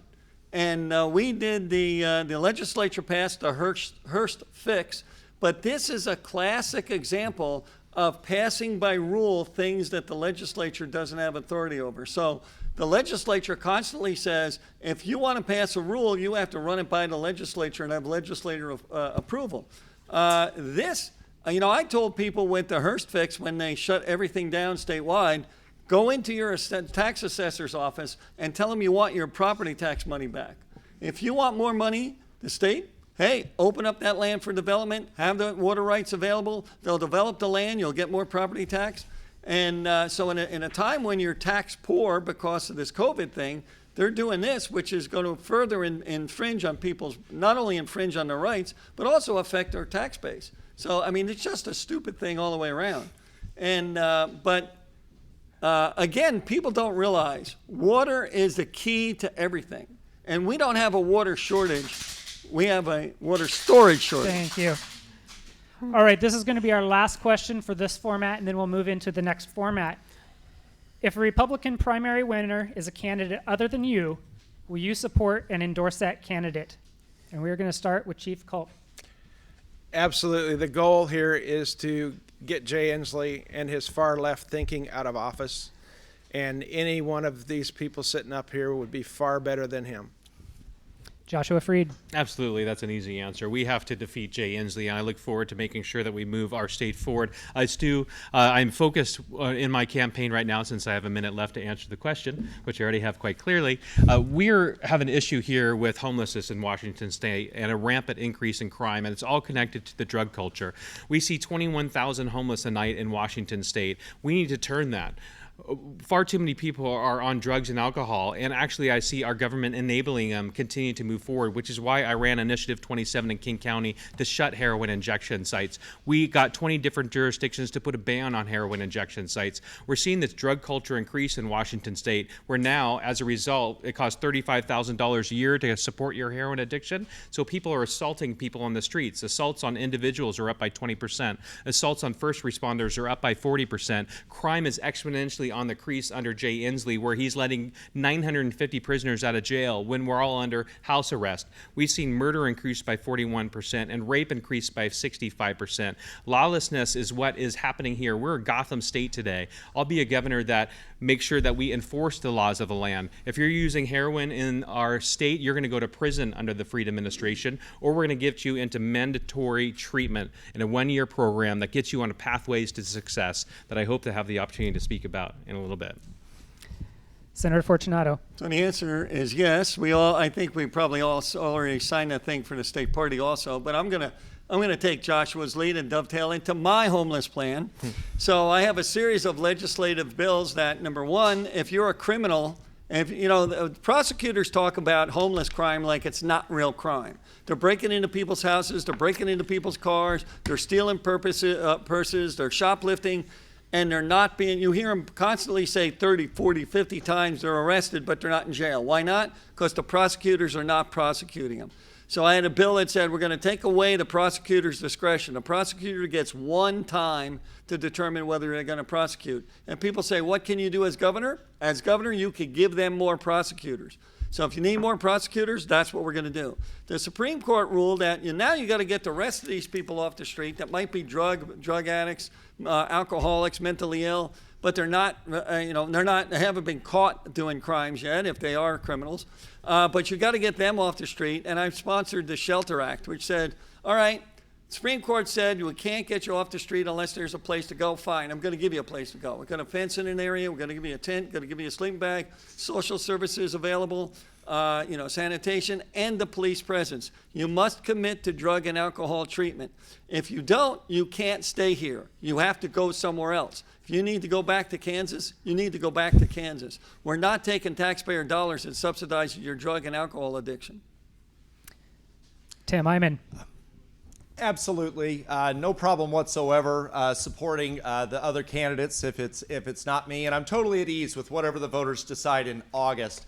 And we did the legislature passed the Hearst fix, but this is a classic example of passing by rule things that the legislature doesn't have authority over. So the legislature constantly says, if you want to pass a rule, you have to run it by the legislature and have legislative approval. I told people with the Hearst fix, when they shut everything down statewide, go into your tax assessor's office and tell them you want your property tax money back. If you want more money, the state, hey, open up that land for development, have the water rights available, they'll develop the land, you'll get more property tax. And so in a time when you're tax poor because of this COVID thing, they're doing this, which is going to further infringe on people's, not only infringe on their rights, but also affect their tax base. So, I mean, it's just a stupid thing all the way around. And, again, people don't realize water is the key to everything. And we don't have a water shortage. We have a water storage shortage. Thank you. All right, this is going to be our last question for this format, and then we'll move into the next format. If a Republican primary winner is a candidate other than you, will you support and endorse that candidate? And we're going to start with Chief Culp. Absolutely. The goal here is to get Jay Inslee and his far left thinking out of office. And any one of these people sitting up here would be far better than him. Joshua Freed. Absolutely, that's an easy answer. We have to defeat Jay Inslee, and I look forward to making sure that we move our state forward. I'm focused in my campaign right now, since I have a minute left to answer the question, which I already have quite clearly. We have an issue here with homelessness in Washington State and a rampant increase in crime, and it's all connected to the drug culture. We see 21,000 homeless a night in Washington State. We need to turn that. Far too many people are on drugs and alcohol, and actually I see our government enabling them continue to move forward, which is why I ran Initiative 27 in King County to shut heroin injection sites. We got 20 different jurisdictions to put a ban on heroin injection sites. We're seeing this drug culture increase in Washington State, where now, as a result, it costs $35,000 a year to support your heroin addiction, so people are assaulting people on the streets. Assaults on individuals are up by 20%. Assaults on first responders are up by 40%. Crime is exponentially on the crease under Jay Inslee, where he's letting 950 prisoners out of jail when we're all under house arrest. We've seen murder increase by 41% and rape increase by 65%. Lawlessness is what is happening here. We're Gotham State today. I'll be a governor that makes sure that we enforce the laws of the land. If you're using heroin in our state, you're going to go to prison under the Freedom Administration, or we're going to get you into mandatory treatment in a one-year program that gets you on pathways to success that I hope to have the opportunity to speak about in a little bit. Senator Fortunato. So the answer is yes. I think we probably all already signed that thing for the state party also, but I'm gonna take Joshua's lead and dovetail into my homeless plan. So I have a series of legislative bills that, number one, if you're a criminal, the prosecutors talk about homeless crime like it's not real crime. They're breaking into people's houses, they're breaking into people's cars, they're stealing purses, they're shoplifting, and they're not being, you hear them constantly say 30, 40, 50 times they're arrested, but they're not in jail. Why not? Because the prosecutors are not prosecuting them. So I had a bill that said we're going to take away the prosecutor's discretion. The prosecutor gets one time to determine whether they're going to prosecute. And people say, what can you do as governor? As governor, you could give them more prosecutors. So if you need more prosecutors, that's what we're going to do. The Supreme Court ruled that now you got to get the rest of these people off the street that might be drug addicts, alcoholics, mentally ill, but they're not, they haven't been caught doing crimes yet if they are criminals. But you got to get them off the street. And I've sponsored the Shelter Act, which said, all right, Supreme Court said we can't get you off the street unless there's a place to go. Fine, I'm going to give you a place to go. We're going to fence in an area. We're going to give you a tent. Going to give you a sleeping bag. Social services available. Sanitation and the police presence. You must commit to drug and alcohol treatment. If you don't, you can't stay here. You have to go somewhere else. If you need to go back to Kansas, you need to go back to Kansas. We're not taking taxpayer dollars and subsidizing your drug and alcohol addiction. Tim Eyman. Absolutely, no problem whatsoever supporting the other candidates if it's not me, and I'm totally at ease with whatever the voters decide in August.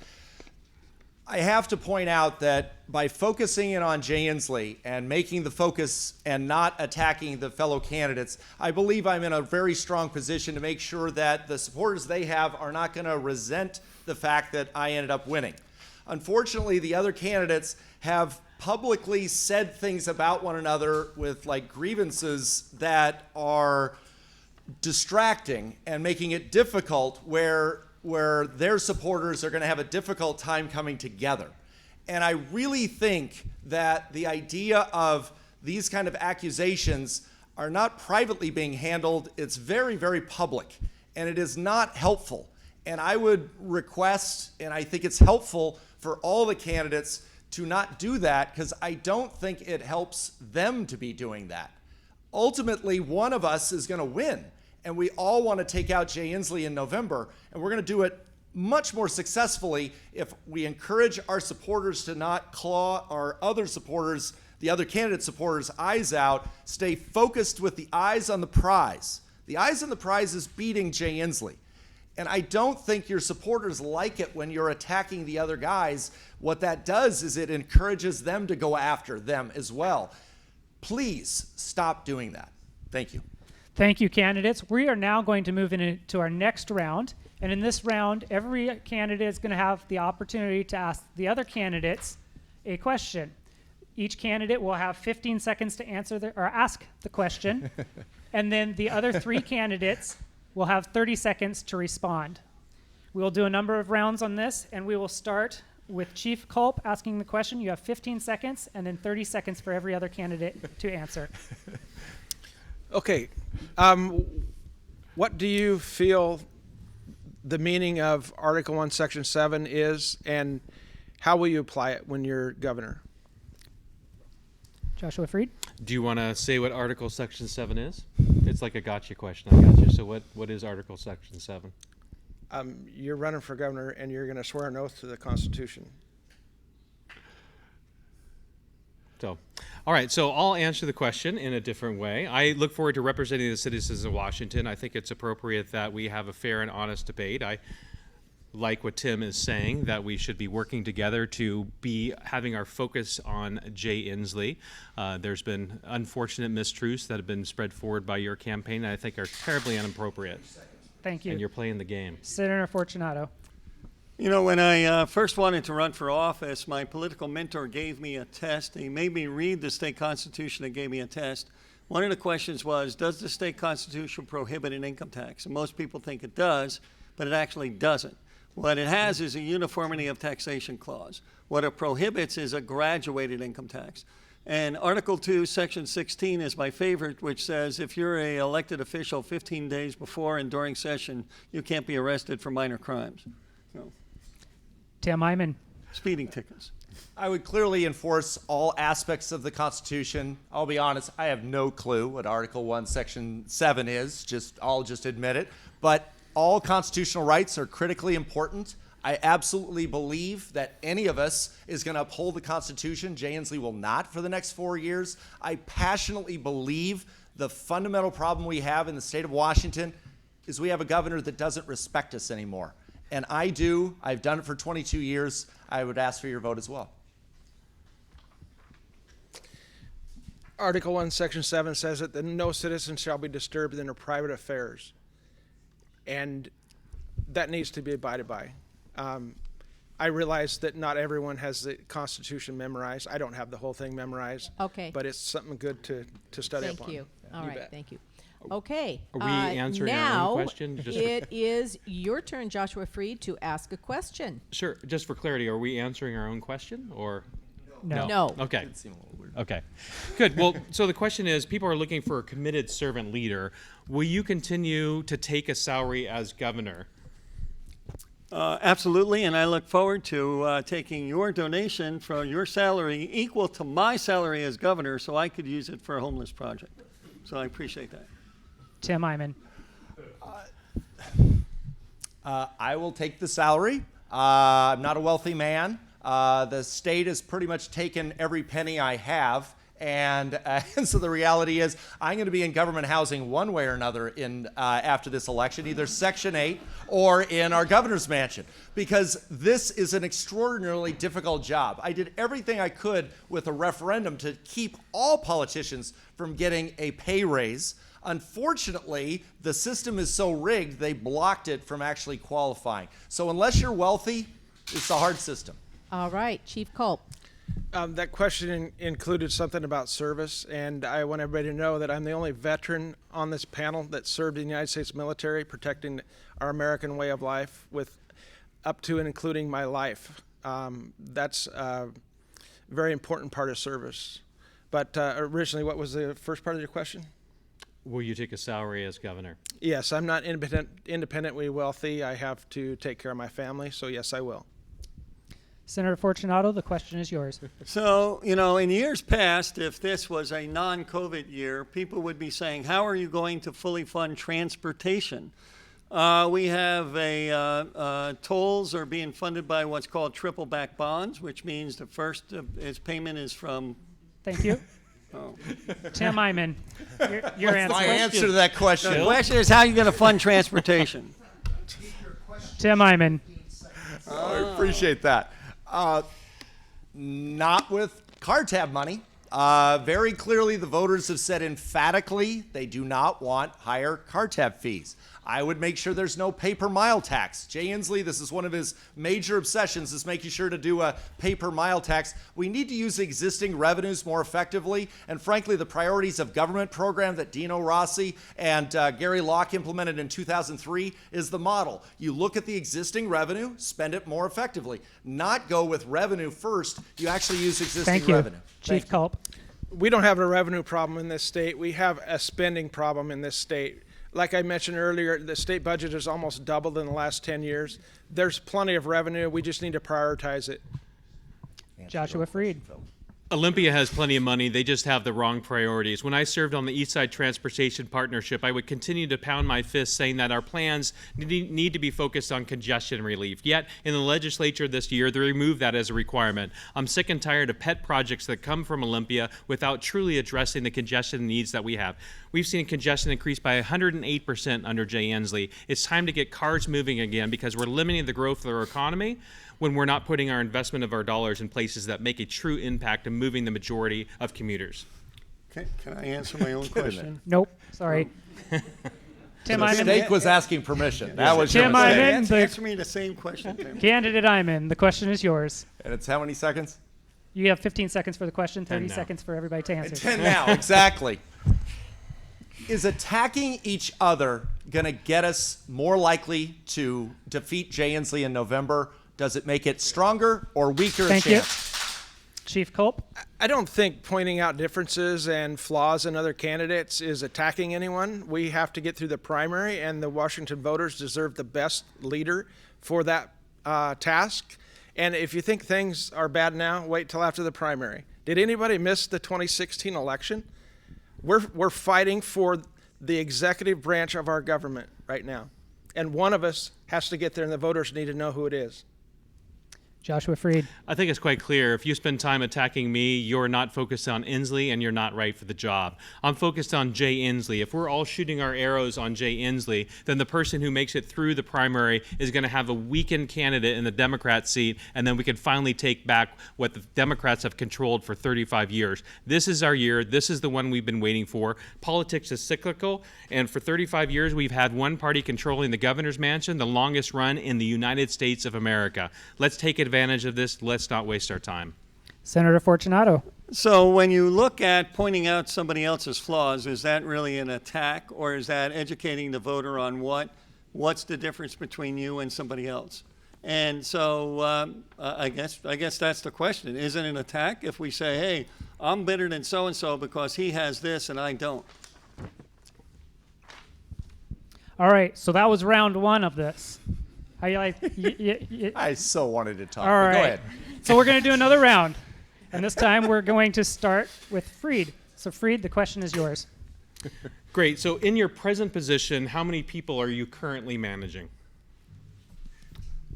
I have to point out that by focusing in on Jay Inslee and making the focus and not attacking the fellow candidates, I believe I'm in a very strong position to make sure that the supporters they have are not going to resent the fact that I ended up winning. Unfortunately, the other candidates have publicly said things about one another with like grievances that are distracting and making it difficult where their supporters are going to have a difficult time coming together. And I really think that the idea of these kind of accusations are not privately being handled. It's very, very public, and it is not helpful. And I would request, and I think it's helpful for all the candidates to not do that, because I don't think it helps them to be doing that. Ultimately, one of us is going to win. And we all want to take out Jay Inslee in November, and we're going to do it much more successfully if we encourage our supporters to not claw our other supporters, the other candidate supporters' eyes out, stay focused with the eyes on the prize. The eyes on the prize is beating Jay Inslee. And I don't think your supporters like it when you're attacking the other guys. What that does is it encourages them to go after them as well. Please stop doing that. Thank you. Thank you, candidates. We are now going to move into our next round. And in this round, every candidate is going to have the opportunity to ask the other candidates a question. Each candidate will have 15 seconds to answer or ask the question. And then the other three candidates will have 30 seconds to respond. We'll do a number of rounds on this, and we will start with Chief Culp asking the question. You have 15 seconds, and then 30 seconds for every other candidate to answer. Okay. What do you feel the meaning of Article 1, Section 7 is, and how will you apply it when you're governor? Joshua Freed. Do you want to say what Article Section 7 is? It's like a gotcha question. I got you. So what is Article Section 7? You're running for governor, and you're going to swear an oath to the Constitution. So, all right, so I'll answer the question in a different way. I look forward to representing the citizens of Washington. I think it's appropriate that we have a fair and honest debate. I like what Tim is saying, that we should be working together to be having our focus on Jay Inslee. There's been unfortunate mistruths that have been spread forward by your campaign that I think are terribly inappropriate. Thank you. And you're playing the game. Senator Fortunato. You know, when I first wanted to run for office, my political mentor gave me a test. He made me read the state constitution and gave me a test. One of the questions was, does the state constitution prohibit an income tax? And most people think it does, but it actually doesn't. What it has is a uniformity of taxation clause. What it prohibits is a graduated income tax. And Article 2, Section 16 is my favorite, which says if you're an elected official 15 days before and during session, you can't be arrested for minor crimes. So, Tim Eyman. speeding tickets. I would clearly enforce all aspects of the Constitution. I'll be honest, I have no clue what Article 1, Section 7 is. I'll just admit it. But all constitutional rights are critically important. I absolutely believe that any of us is going to uphold the Constitution. Jay Inslee will not for the next 4 years. I passionately believe the fundamental problem we have in the state of Washington is we have a governor that doesn't respect us anymore. And I do. I've done it for 22 years. I would ask for your vote as well. Article 1, Section 7 says that no citizen shall be disturbed in their private affairs. And that needs to be abided by. I realize that not everyone has the Constitution memorized. I don't have the whole thing memorized. Okay. But it's something good to study Thank up on. you. All You right, bet. thank you. Okay. Are we answering our own now question? Just it is your turn, Joshua Freed, to ask a question. Sure. Just for clarity, are we answering our own question or? No. No. Okay. Okay. Good. Well, so the question is, people are looking for a committed servant leader. Will you continue to take a salary as governor? Absolutely, and I look forward to taking your donation from your salary equal to my salary as governor so I could use it for a homeless project. So I appreciate that. Tim Iman. I will take the salary. I'm not a wealthy man. The state has pretty much taken every penny I have. And so the reality is I'm going to be in government housing one way or another after this election, either Section 8 or in our governor's mansion, because this is an extraordinarily difficult job. I did everything I could with a referendum to keep all politicians from getting a pay raise. Unfortunately, the system is so rigged, they blocked it from actually qualifying. So unless you're wealthy, it's a hard system. All right, Chief Culp. That question included something about service, and I want everybody to know that I'm the only veteran on this panel that served in the United States military, protecting our American way of life with up to and including my life. That's a very important part of service. But originally, what was the first part of your question? Will you take a salary as governor? Yes, I'm not independently wealthy. I have to take care of my family, so yes, I will. Senator Fortunato, the question is yours. So, in years past, if this was a non-COVID year, people would be saying, how are you going to fully fund transportation? We have tolls are being funded by what's called triple back bonds, which means the first its payment is from. Thank you. Oh. Tim Iman, your answer. My answer to that question. The question is, how are you going to fund transportation? Tim Iman. I appreciate that. Not with car tab money. Very clearly, the voters have said emphatically they do not want higher car tab fees. I would make sure there's no paper mile tax. Jay Inslee, this is one of his major obsessions, is making sure to do a paper mile tax. We need to use existing revenues more effectively, and frankly, the priorities of government program that Dino Rossi and Gary Locke implemented in 2003 is the model. You look at the existing revenue, spend it more effectively. Not go with revenue first, you actually use existing Thank you. revenue. Chief Culp. We don't have a revenue problem in this state. We have a spending problem in this state. Like I mentioned earlier, the state budget has almost doubled in the last 10 years. There's plenty of revenue. We just need to prioritize it. Joshua Freed. Olympia has plenty of money. They just have the wrong priorities. When I served on the East Side Transportation Partnership, I would continue to pound my fist saying that our plans need to be focused on congestion relief. Yet, in the legislature this year, they removed that as a requirement. I'm sick and tired of pet projects that come from Olympia without truly addressing the congestion needs that we have. We've seen congestion increase by 108% under Jay Inslee. It's time to get cars moving again because we're limiting the growth of our economy when we're not putting our investment of our dollars in places that make a true impact in moving the majority of commuters. Okay, can I answer my own question? Nope. Sorry. Tim The Iman. state was asking permission. That was your Tim mistake. Iman. Answer me the same question, Tim. Candidate Iman, the question is yours. And it's how many seconds? You have 15 seconds for the question, 30 now. seconds for everybody to answer. 10 now, exactly. Is attacking each other going to get us more likely to defeat Jay Inslee in November? Does it make it stronger or weaker Thank a you. chance? Chief Culp. I don't think pointing out differences and flaws in other candidates is attacking anyone. We have to get through the primary, and the Washington voters deserve the best leader for that task. And if you think things are bad now, wait till after the primary. Did anybody miss the 2016 election? We're fighting for the executive branch of our government right now. And one of us has to get there, and the voters need to know who it is. Joshua Freed. I think it's quite clear. If you spend time attacking me, you're not focused on Inslee and you're not right for the job. I'm focused on Jay Inslee. If we're all shooting our arrows on Jay Inslee, then the person who makes it through the primary is going to have a weakened candidate in the Democrat seat, and then we can finally take back what the Democrats have controlled for 35 years. This is our year. This is the one we've been waiting for. Politics is cyclical, and for 35 years we've had one party controlling the governor's mansion, the longest run in the United States of America. Let's take advantage of this. Let's not waste our time. Senator Fortunato. So when you look at pointing out somebody else's flaws, is that really an attack, or is that educating the voter on what's the difference between you and somebody else? And so I guess that's the question. Is it an attack if we say, hey, I'm better than so-and-so because he has this and I don't? All right, so that was round one of this. How you like? I so wanted to talk. All but right. Go ahead. So we're going to do another round, and this time we're going to start with Freed. So Freed, the question is yours. Great. So in your present position, how many people are you currently managing?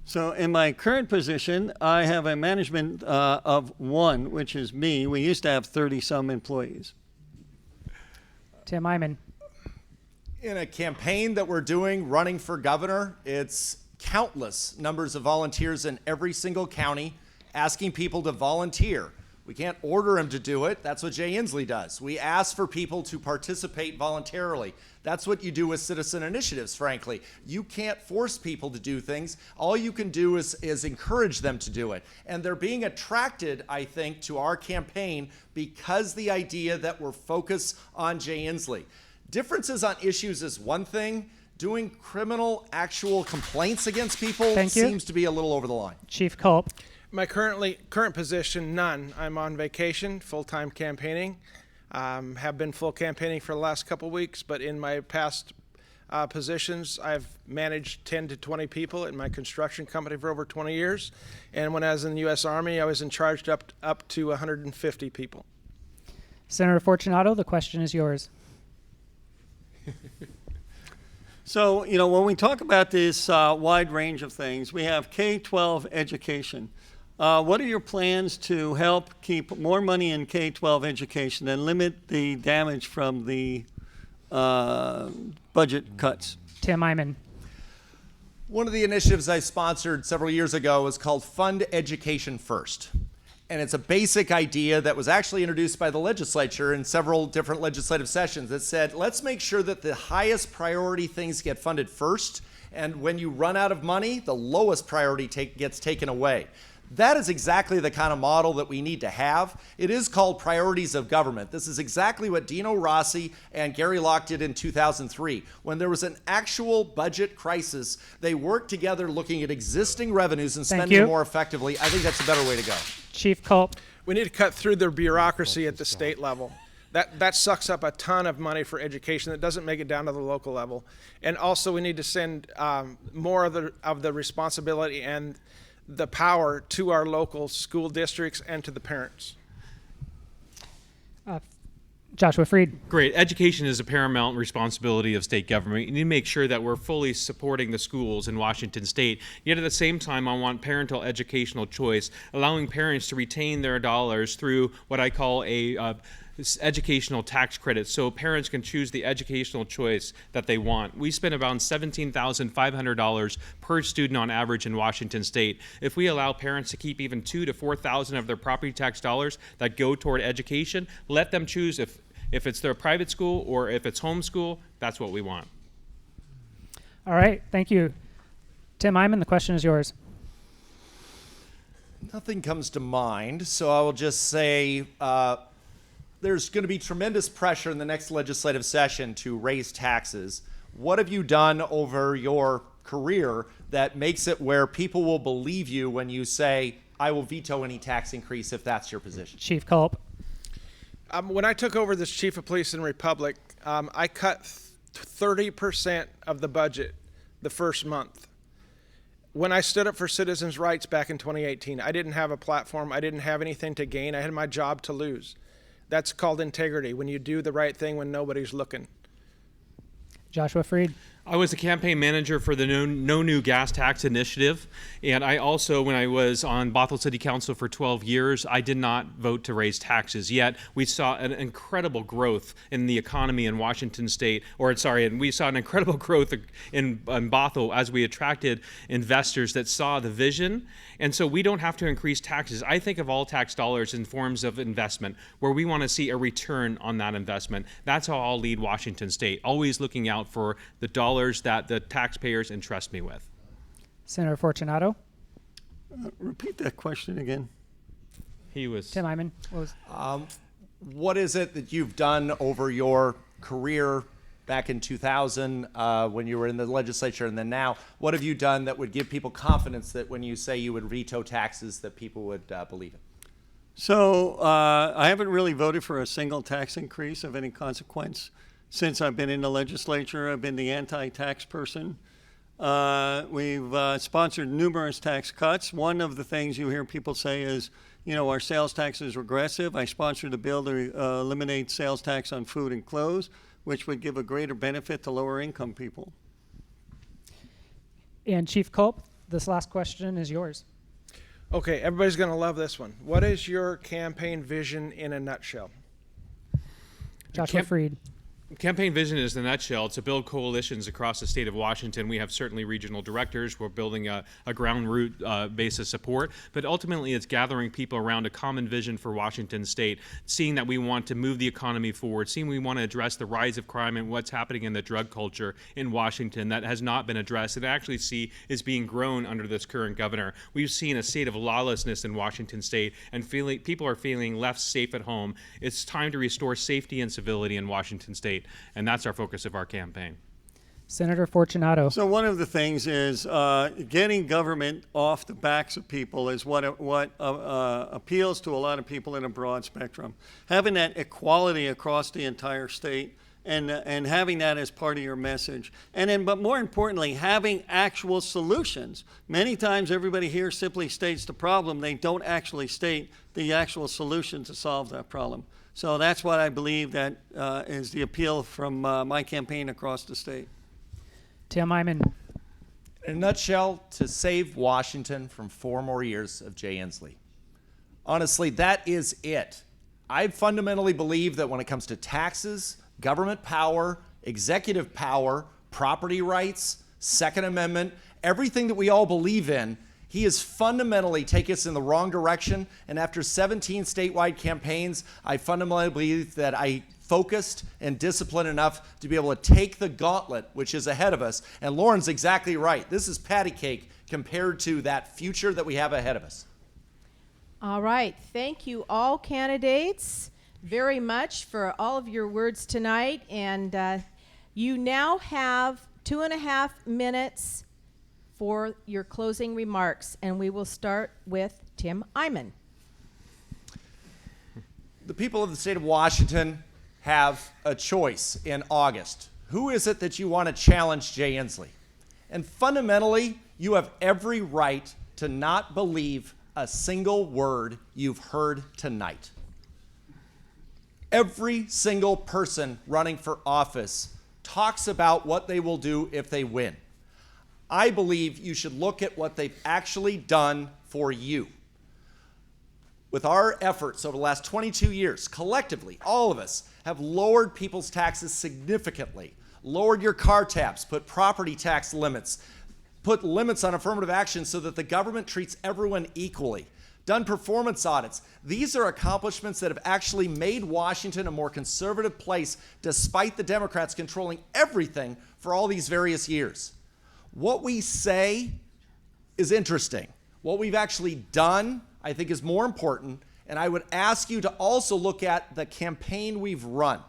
So in my current position, I have a management of one, which is me. We used to have 30-some employees. Tim Eyman. In a campaign that we're doing, running for governor, it's countless numbers of volunteers in every single county asking people to volunteer. We can't order them to do it. That's what Jay Inslee does. We ask for people to participate voluntarily. That's what you do with citizen initiatives, frankly. You can't force people to do things. All you can do is encourage them to do it. And they're being attracted, I think, to our campaign because the idea that we're focused on Jay Inslee. Differences on issues is one thing. Doing criminal actual complaints against people seems to be a little over the line. Chief Culp. My current position, none. I'm on vacation, full-time campaigning. Have been full campaigning for the last couple weeks, but in my past positions, I've managed 10 to 20 people in my construction company for over 20 years. And when I was in the U.S. Army, I was in charge up to 150 people. Senator Fortunato, the question is yours. So, you know, when we talk about this wide range of things, we have K-12 education. What are your plans to help keep more money in K-12 education and limit the damage from the budget cuts? Tim Eyman. One of the initiatives I sponsored several years ago was called Fund Education First. And it's a basic idea that was actually introduced by the legislature in several different legislative sessions that said, let's make sure that the highest priority things get funded first, and when you run out of money, the lowest priority gets taken away. That is exactly the kind of model that we need to have. It is called priorities of government. This is exactly what Dino Rossi and Gary Locke did in 2003. When there was an actual budget crisis, they worked together looking at existing revenues and spending them more effectively. I think that's a better way to go. Chief Culp. We need to cut through the bureaucracy at the state level. That sucks up a ton of money for education that doesn't make it down to the local level. And also we need to send more of the responsibility and the power to our local school districts and to the parents. Joshua Freed. Great. Education is a paramount responsibility of state government. You need to make sure that we're fully supporting the schools in Washington State. Yet at the same time, I want parental educational choice, allowing parents to retain their dollars through what I call a educational tax credit, so parents can choose the educational choice that they want. We spend about $17,500 per student on average in Washington State. If we allow parents to keep even $2,000 to $4,000 of their property tax dollars that go toward education, let them choose if it's their private school or if it's homeschool. That's what we want. All right, thank you. Tim Eyman, the question is yours. Nothing comes to mind, so I will just say there's going to be tremendous pressure in the next legislative session to raise taxes. What have you done over your career that makes it where people will believe you when you say, I will veto any tax increase if that's your position? Chief Culp. When I took over as chief of police in Republic, I cut 30% of the budget the first month. When I stood up for citizens' rights back in 2018, I didn't have a platform. I didn't have anything to gain. I had my job to lose. That's called integrity, when you do the right thing when nobody's looking. Joshua Freed. I was the campaign manager for the No New Gas Tax Initiative, and I also, when I was on Bothell City Council for 12 years, I did not vote to raise taxes. Yet we saw an incredible growth in the economy in Washington State, and we saw an incredible growth in Bothell as we attracted investors that saw the vision. And so we don't have to increase taxes. I think of all tax dollars in forms of investment, where we want to see a return on that investment. That's how I'll lead Washington State, always looking out for the dollars that the taxpayers entrust me with. Senator Fortunato. Repeat that question again. He was. Tim Eyman. What is it that you've done over your career back in 2000 when you were in the legislature, and then now? What have you done that would give people confidence that when you say you would veto taxes, that people would believe it? So I haven't really voted for a single tax increase of any consequence since I've been in the legislature. I've been the anti-tax person. We've sponsored numerous tax cuts. One of the things you hear people say is, our sales tax is regressive. I sponsored a bill to eliminate sales tax on food and clothes, which would give a greater benefit to lower income people. And Chief Culp, this last question is yours. Okay, everybody's going to love this one. What is your campaign vision in a nutshell? Joshua Freed. Campaign vision is the nutshell. It's to build coalitions across the state of Washington. We have certainly regional directors. We're building a ground root base of support. But ultimately, it's gathering people around a common vision for Washington State, seeing that we want to move the economy forward, seeing we want to address the rise of crime and what's happening in the drug culture in Washington that has not been addressed and actually see is being grown under this current governor. We've seen a state of lawlessness in Washington State, and people are feeling left safe at home. It's time to restore safety and civility in Washington State. And that's our focus of our campaign. Senator Fortunato. So one of the things is getting government off the backs of people is what appeals to a lot of people in a broad spectrum. Having that equality across the entire state and having that as part of your message. And then, but more importantly, having actual solutions. Many times everybody here simply states the problem. They don't actually state the actual solution to solve that problem. So that's what I believe that is the appeal from my campaign across the state. Tim Eyman. In a nutshell, to save Washington from 4 more years of Jay Inslee. Honestly, that is it. I fundamentally believe that when it comes to taxes, government power, executive power, property rights, Second Amendment, everything that we all believe in, he has fundamentally taken us in the wrong direction. And after 17 statewide campaigns, I fundamentally believe that I focused and disciplined enough to be able to take the gauntlet, which is ahead of us. And Lauren's exactly right. This is patty cake compared to that future that we have ahead of us. All right. Thank you all candidates very much for all of your words tonight. And you now have 2.5 minutes for your closing remarks, and we will start with Tim Eyman. The people of the state of Washington have a choice in August. Who is it that you want to challenge Jay Inslee? And fundamentally, you have every right to not believe a single word you've heard tonight. Every single person running for office talks about what they will do if they win. I believe you should look at what they've actually done for you. With our efforts over the last 22 years, collectively, all of us have lowered people's taxes significantly, lowered your car tax, put property tax limits, put limits on affirmative action so that the government treats everyone equally, done performance audits. These are accomplishments that have actually made Washington a more conservative place despite the Democrats controlling everything for all these various years. What we say is interesting. What we've actually done, I think, is more important. And I would ask you to also look at the campaign we've run.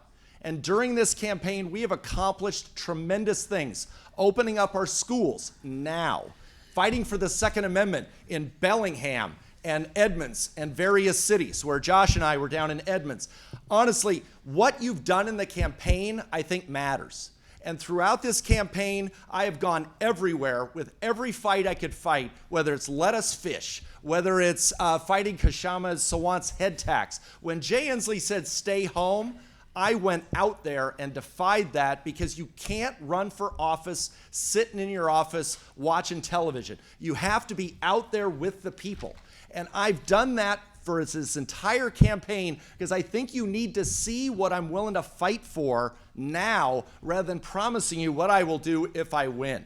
And during this campaign, we have accomplished tremendous things. Opening up our schools now. Fighting for the Second Amendment in Bellingham and Edmonds and various cities, where Josh and I were down in Edmonds. Honestly, what you've done in the campaign, I think, matters. And throughout this campaign, I have gone everywhere with every fight I could fight, whether it's let us fish, whether it's fighting Kashama Sawant's head tax. When Jay Inslee said stay home, I went out there and defied that, because you can't run for office sitting in your office watching television. You have to be out there with the people. And I've done that for this entire campaign, because I think you need to see what I'm willing to fight for now, rather than promising you what I will do if I win.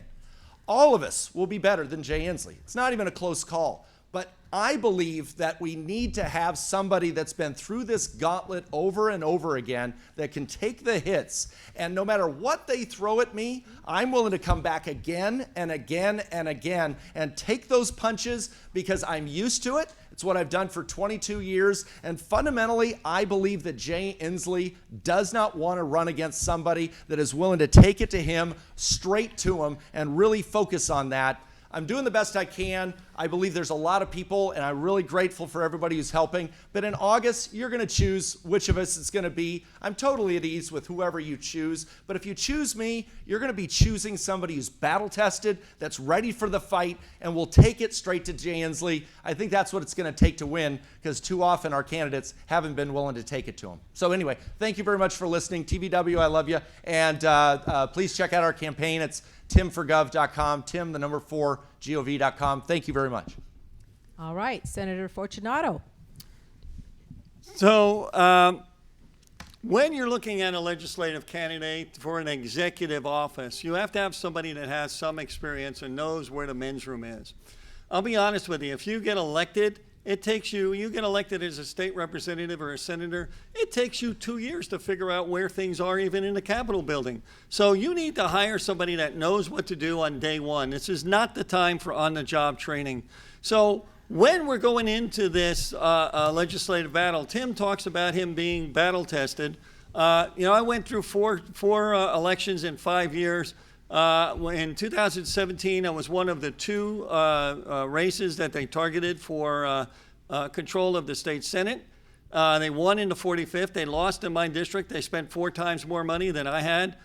All of us will be better than Jay Inslee. It's not even a close call. But I believe that we need to have somebody that's been through this gauntlet over and over again, that can take the hits. And no matter what they throw at me, I'm willing to come back again and again and again and take those punches, because I'm used to it. It's what I've done for 22 years. And fundamentally, I believe that Jay Inslee does not want to run against somebody that is willing to take it to him, straight to him, and really focus on that. I'm doing the best I can. I believe there's a lot of people, and I'm really grateful for everybody who's helping. But in August, you're going to choose which of us it's going to be. I'm totally at ease with whoever you choose. But if you choose me, you're going to be choosing somebody who's battle-tested, that's ready for the fight, and will take it straight to Jay Inslee. I think that's what it's going to take to win, because too often our candidates haven't been willing to take it to him. So anyway, thank you very much for listening. TVW, I love you. And please check out our campaign. It's timforgov.com, Tim, the number 4, gov.com. Thank you very much. All right, Senator Fortunato. So when you're looking at a legislative candidate for an executive office, you have to have somebody that has some experience and knows where the men's room is. I'll be honest with you, if you get elected, you get elected as a state representative or a senator, it takes you 2 years to figure out where things are, even in the Capitol building. So you need to hire somebody that knows what to do on day one. This is not the time for on-the-job training. So when we're going into this legislative battle, Tim talks about him being battle-tested. I went through four elections in 5 years. In 2017, I was one of the 2 races that they targeted for control of the state Senate. They won in the 45th. They lost in my district. They spent 4 times more money than I had.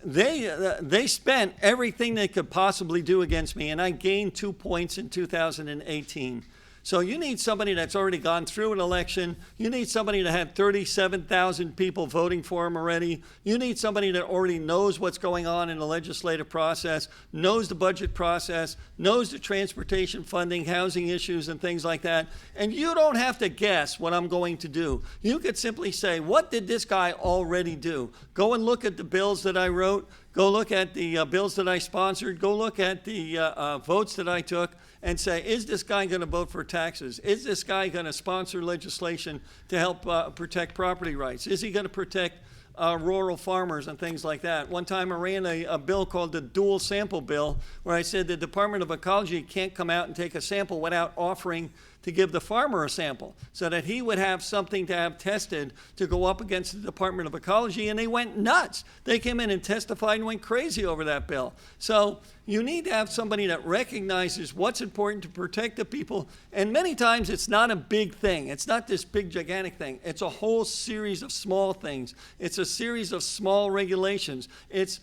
They spent everything they could possibly do against me, and I gained 2 points in 2018. So you need somebody that's already gone through an election. You need somebody that had 37,000 people voting for him already. You need somebody that already knows what's going on in the legislative process, knows the budget process, knows the transportation funding, housing issues, and things like that. And you don't have to guess what I'm going to do. You could simply say, what did this guy already do? Go and look at the bills that I wrote. Go look at the bills that I sponsored. Go look at the votes that I took, and say, is this guy going to vote for taxes? Is this guy going to sponsor legislation to help protect property rights? Is he going to protect rural farmers and things like that? One time I ran a bill called the dual sample bill, where I said the Department of Ecology can't come out and take a sample without offering to give the farmer a sample, so that he would have something to have tested to go up against the Department of Ecology. And they went nuts. They came in and testified and went crazy over that bill. So you need to have somebody that recognizes what's important to protect the people. And many times it's not a big thing. It's not this big, gigantic thing. It's a whole series of small things. It's a series of small regulations. It's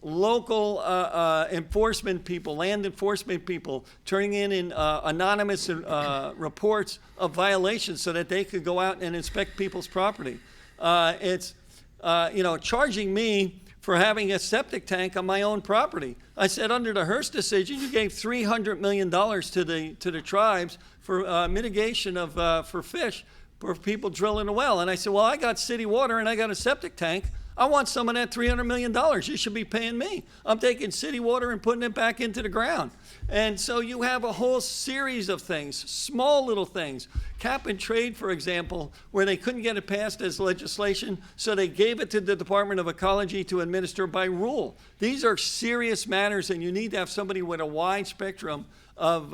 local enforcement people, land enforcement people, turning in anonymous reports of violations so that they could go out and inspect people's property. It's charging me for having a septic tank on my own property. I said, under the Hearst decision, you gave $300 million to the tribes for mitigation of for fish, for people drilling a well. And I said, well, I got city water and I got a septic tank. I want some of that $300 million. You should be paying me. I'm taking city water and putting it back into the ground. And so you have a whole series of things, small little things. Cap and trade, for example, where they couldn't get it passed as legislation, so they gave it to the Department of Ecology to administer by rule. These are serious matters, and you need to have somebody with a wide spectrum of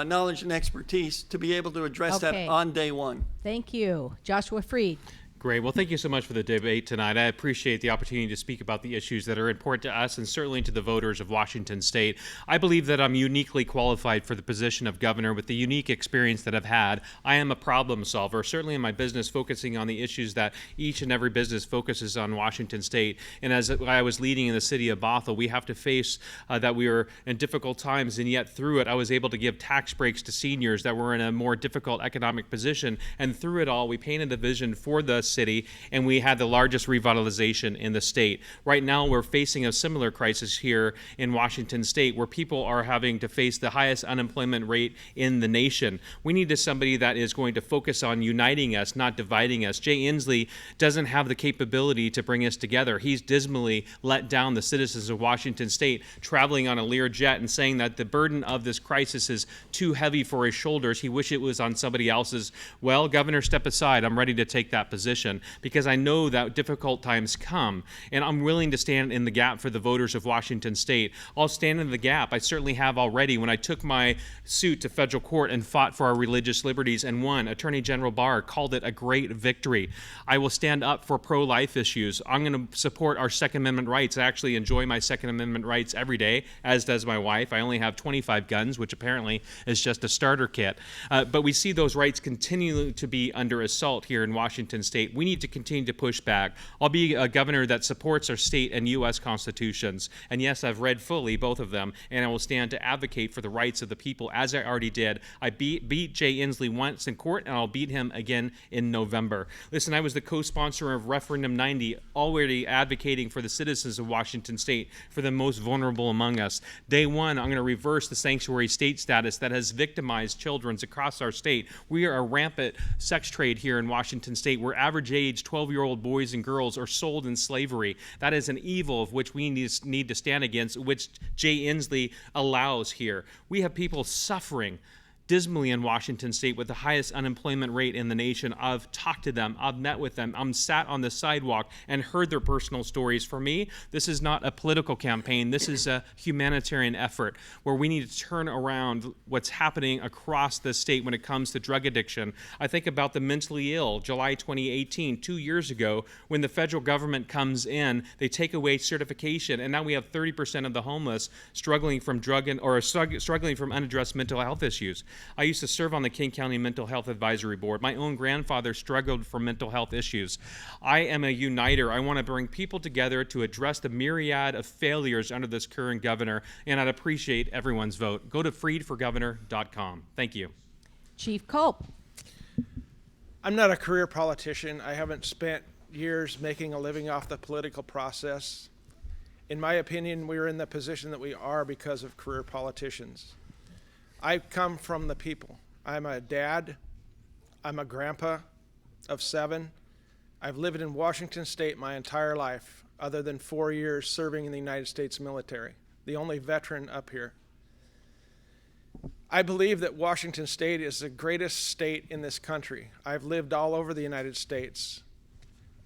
knowledge and expertise to be able to address that on day one. Thank you. Joshua Freed. Great. Well, thank you so much for the debate tonight. I appreciate the opportunity to speak about the issues that are important to us and certainly to the voters of Washington State. I believe that I'm uniquely qualified for the position of governor with the unique experience that I've had. I am a problem solver, certainly in my business, focusing on the issues that each and every business focuses on Washington State. And as I was leading in the city of Bothell, we have to face that we were in difficult times, and yet through it, I was able to give tax breaks to seniors that were in a more difficult economic position. And through it all, we painted a vision for the city, and we had the largest revitalization in the state. Right now, we're facing a similar crisis here in Washington state, where people are having to face the highest unemployment rate in the nation. We need somebody that is going to focus on uniting us, not dividing us. Jay Inslee doesn't have the capability to bring us together. He's dismally let down the citizens of Washington state, traveling on a Lear jet and saying that the burden of this crisis is too heavy for his shoulders. He wished it was on somebody else's. Well, Governor, step aside. I'm ready to take that position because I know that difficult times come, and I'm willing to stand in the gap for the voters of Washington state. I'll stand in the gap. I certainly have already when I took my suit to federal court and fought for our religious liberties and won. Attorney General Barr called it a great victory. I will stand up for pro-life issues. I'm going to support our Second Amendment rights. I actually enjoy my Second Amendment rights every day, as does my wife. I only have 25 guns, which apparently is just a starter kit. But we see those rights continue to be under assault here in Washington state. We need to continue to push back. I'll be a governor that supports our state and U.S. constitutions. And yes, I've read fully both of them, and I will stand to advocate for the rights of the people, as I already did. I beat Jay Inslee once in court, and I'll beat him again in November. Listen, I was the co-sponsor of Referendum 90, already advocating for the citizens of Washington state, for the most vulnerable among us. Day one, I'm going to reverse the sanctuary state status that has victimized children across our state. We are a rampant sex trade here in Washington state, where average age 12-year-old boys and girls are sold in slavery. That is an evil of which we need to stand against, which Jay Inslee allows here. We have people suffering dismally in Washington state with the highest unemployment rate in the nation. I've talked to them, I've met with them, I'm sat on the sidewalk and heard their personal stories. For me, this is not a political campaign. This is a humanitarian effort where we need to turn around what's happening across the state when it comes to drug addiction. I think about the mentally ill, July 2018, 2 years ago, when the federal government comes in, they take away certification, and now we have 30% of the homeless struggling from struggling from unaddressed mental health issues. I used to serve on the King County Mental Health Advisory Board. My own grandfather struggled from mental health issues. I am a uniter. I want to bring people together to address the myriad of failures under this current governor, and I'd appreciate everyone's vote. Go to freedforgovernor.com. Thank you. Chief Culp. I'm not a career politician. I haven't spent years making a living off the political process. In my opinion, we're in the position that we are because of career politicians. I come from the people. I'm a dad. I'm a grandpa of 7. I've lived in Washington state my entire life, other than 4 years serving in the United States military, the only veteran up here. I believe that Washington state is the greatest state in this country. I've lived all over the United States.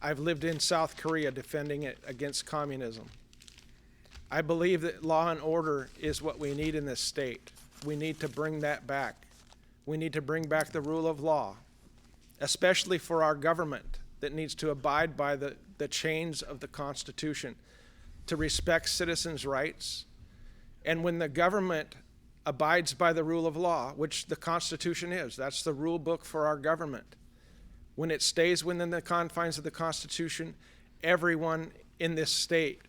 I've lived in South Korea defending it against communism. I believe that law and order is what we need in this state. We need to bring that back. We need to bring back the rule of law, especially for our government that needs to abide by the chains of the Constitution, to respect citizens' rights. And when the government abides by the rule of law, which the Constitution is, that's the rule book for our government. When it stays within the confines of the Constitution, everyone in this state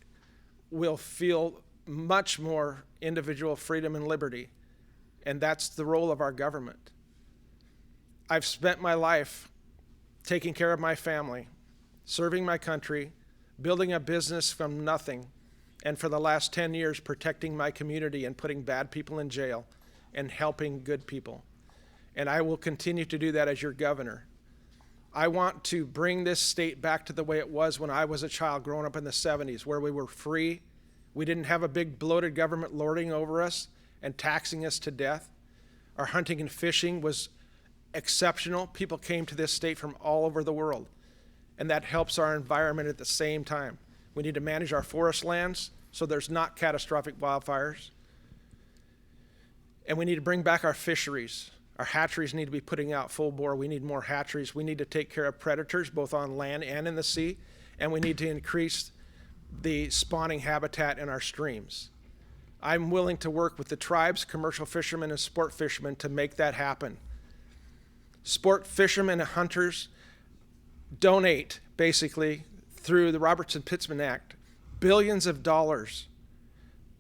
will feel much more individual freedom and liberty. And that's the role of our government. I've spent my life taking care of my family, serving my country, building a business from nothing, and for the last 10 years protecting my community and putting bad people in jail and helping good people. And I will continue to do that as your governor. I want to bring this state back to the way it was when I was a child growing up in the 70s, where we were free. We didn't have a big bloated government lording over us and taxing us to death. Our hunting and fishing was exceptional. People came to this state from all over the world, and that helps our environment at the same time. We need to manage our forest lands so there's not catastrophic wildfires. And we need to bring back our fisheries. Our hatcheries need to be putting out full bore. We need more hatcheries. We need to take care of predators both on land and in the sea, and we need to increase the spawning habitat in our streams. I'm willing to work with the tribes, commercial fishermen, and sport fishermen to make that happen. Sport fishermen and hunters donate, basically, through the Robertson-Pittman Act, billions of dollars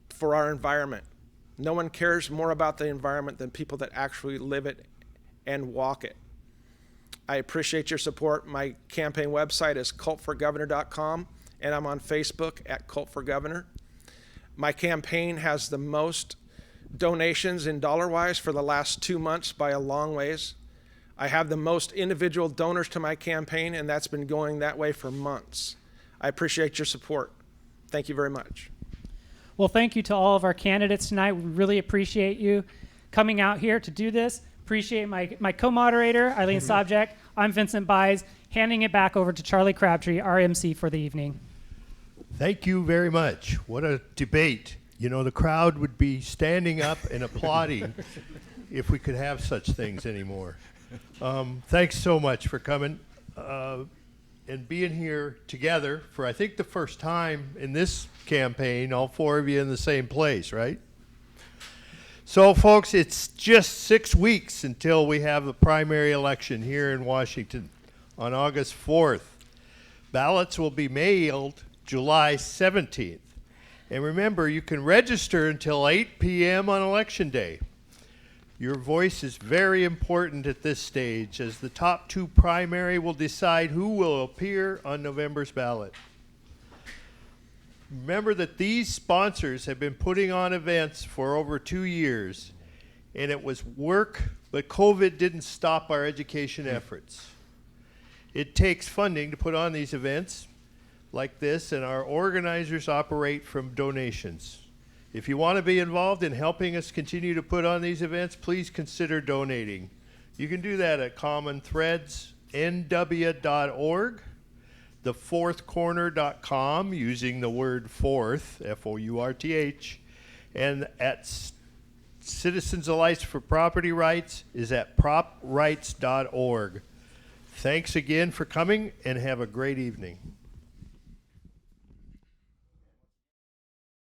for our environment. No one cares more about the environment than people that actually live it and walk it. I appreciate your support. My campaign website is culpforgovernor.com, and I'm on Facebook at culpforgovernor. My campaign has the most donations in dollar-wise for the last 2 months by a long ways. I have the most individual donors to my campaign, and that's been going that way for months. I appreciate your support. Thank you very much. Well, thank you to all of our candidates tonight. We really appreciate you coming out here to do this. Appreciate my co-moderator, Eileen Sobczak. I'm Vincent Byes, handing it back over to Charlie Crabtree, our MC for the evening. Thank you very much. What a debate. You know, the crowd would be standing up and applauding if we could have such things anymore. Thanks so much for coming and being here together for, I think, the first time in this campaign, all four of you in the same place, right? So, folks, it's just 6 weeks until we have the primary election here in Washington on August 4th. Ballots will be mailed July 17th. And remember, you can register until 8 p.m. on Election Day. Your voice is very important at this stage, as the top two primary will decide who will appear on November's ballot. Remember that these sponsors have been putting on events for over 2 years, and it was work, but COVID didn't stop our education efforts. It takes funding to put on these events like this, and our organizers operate from donations. If you want to be involved in helping us continue to put on these events, please consider donating. You can do that at commonthreadsnw.org, thefourthcorner.com using the word fourth, F-O-U-R-T-H, and at Citizens Alliance for Property Rights is at proprights.org. Thanks again for coming, and have a great evening.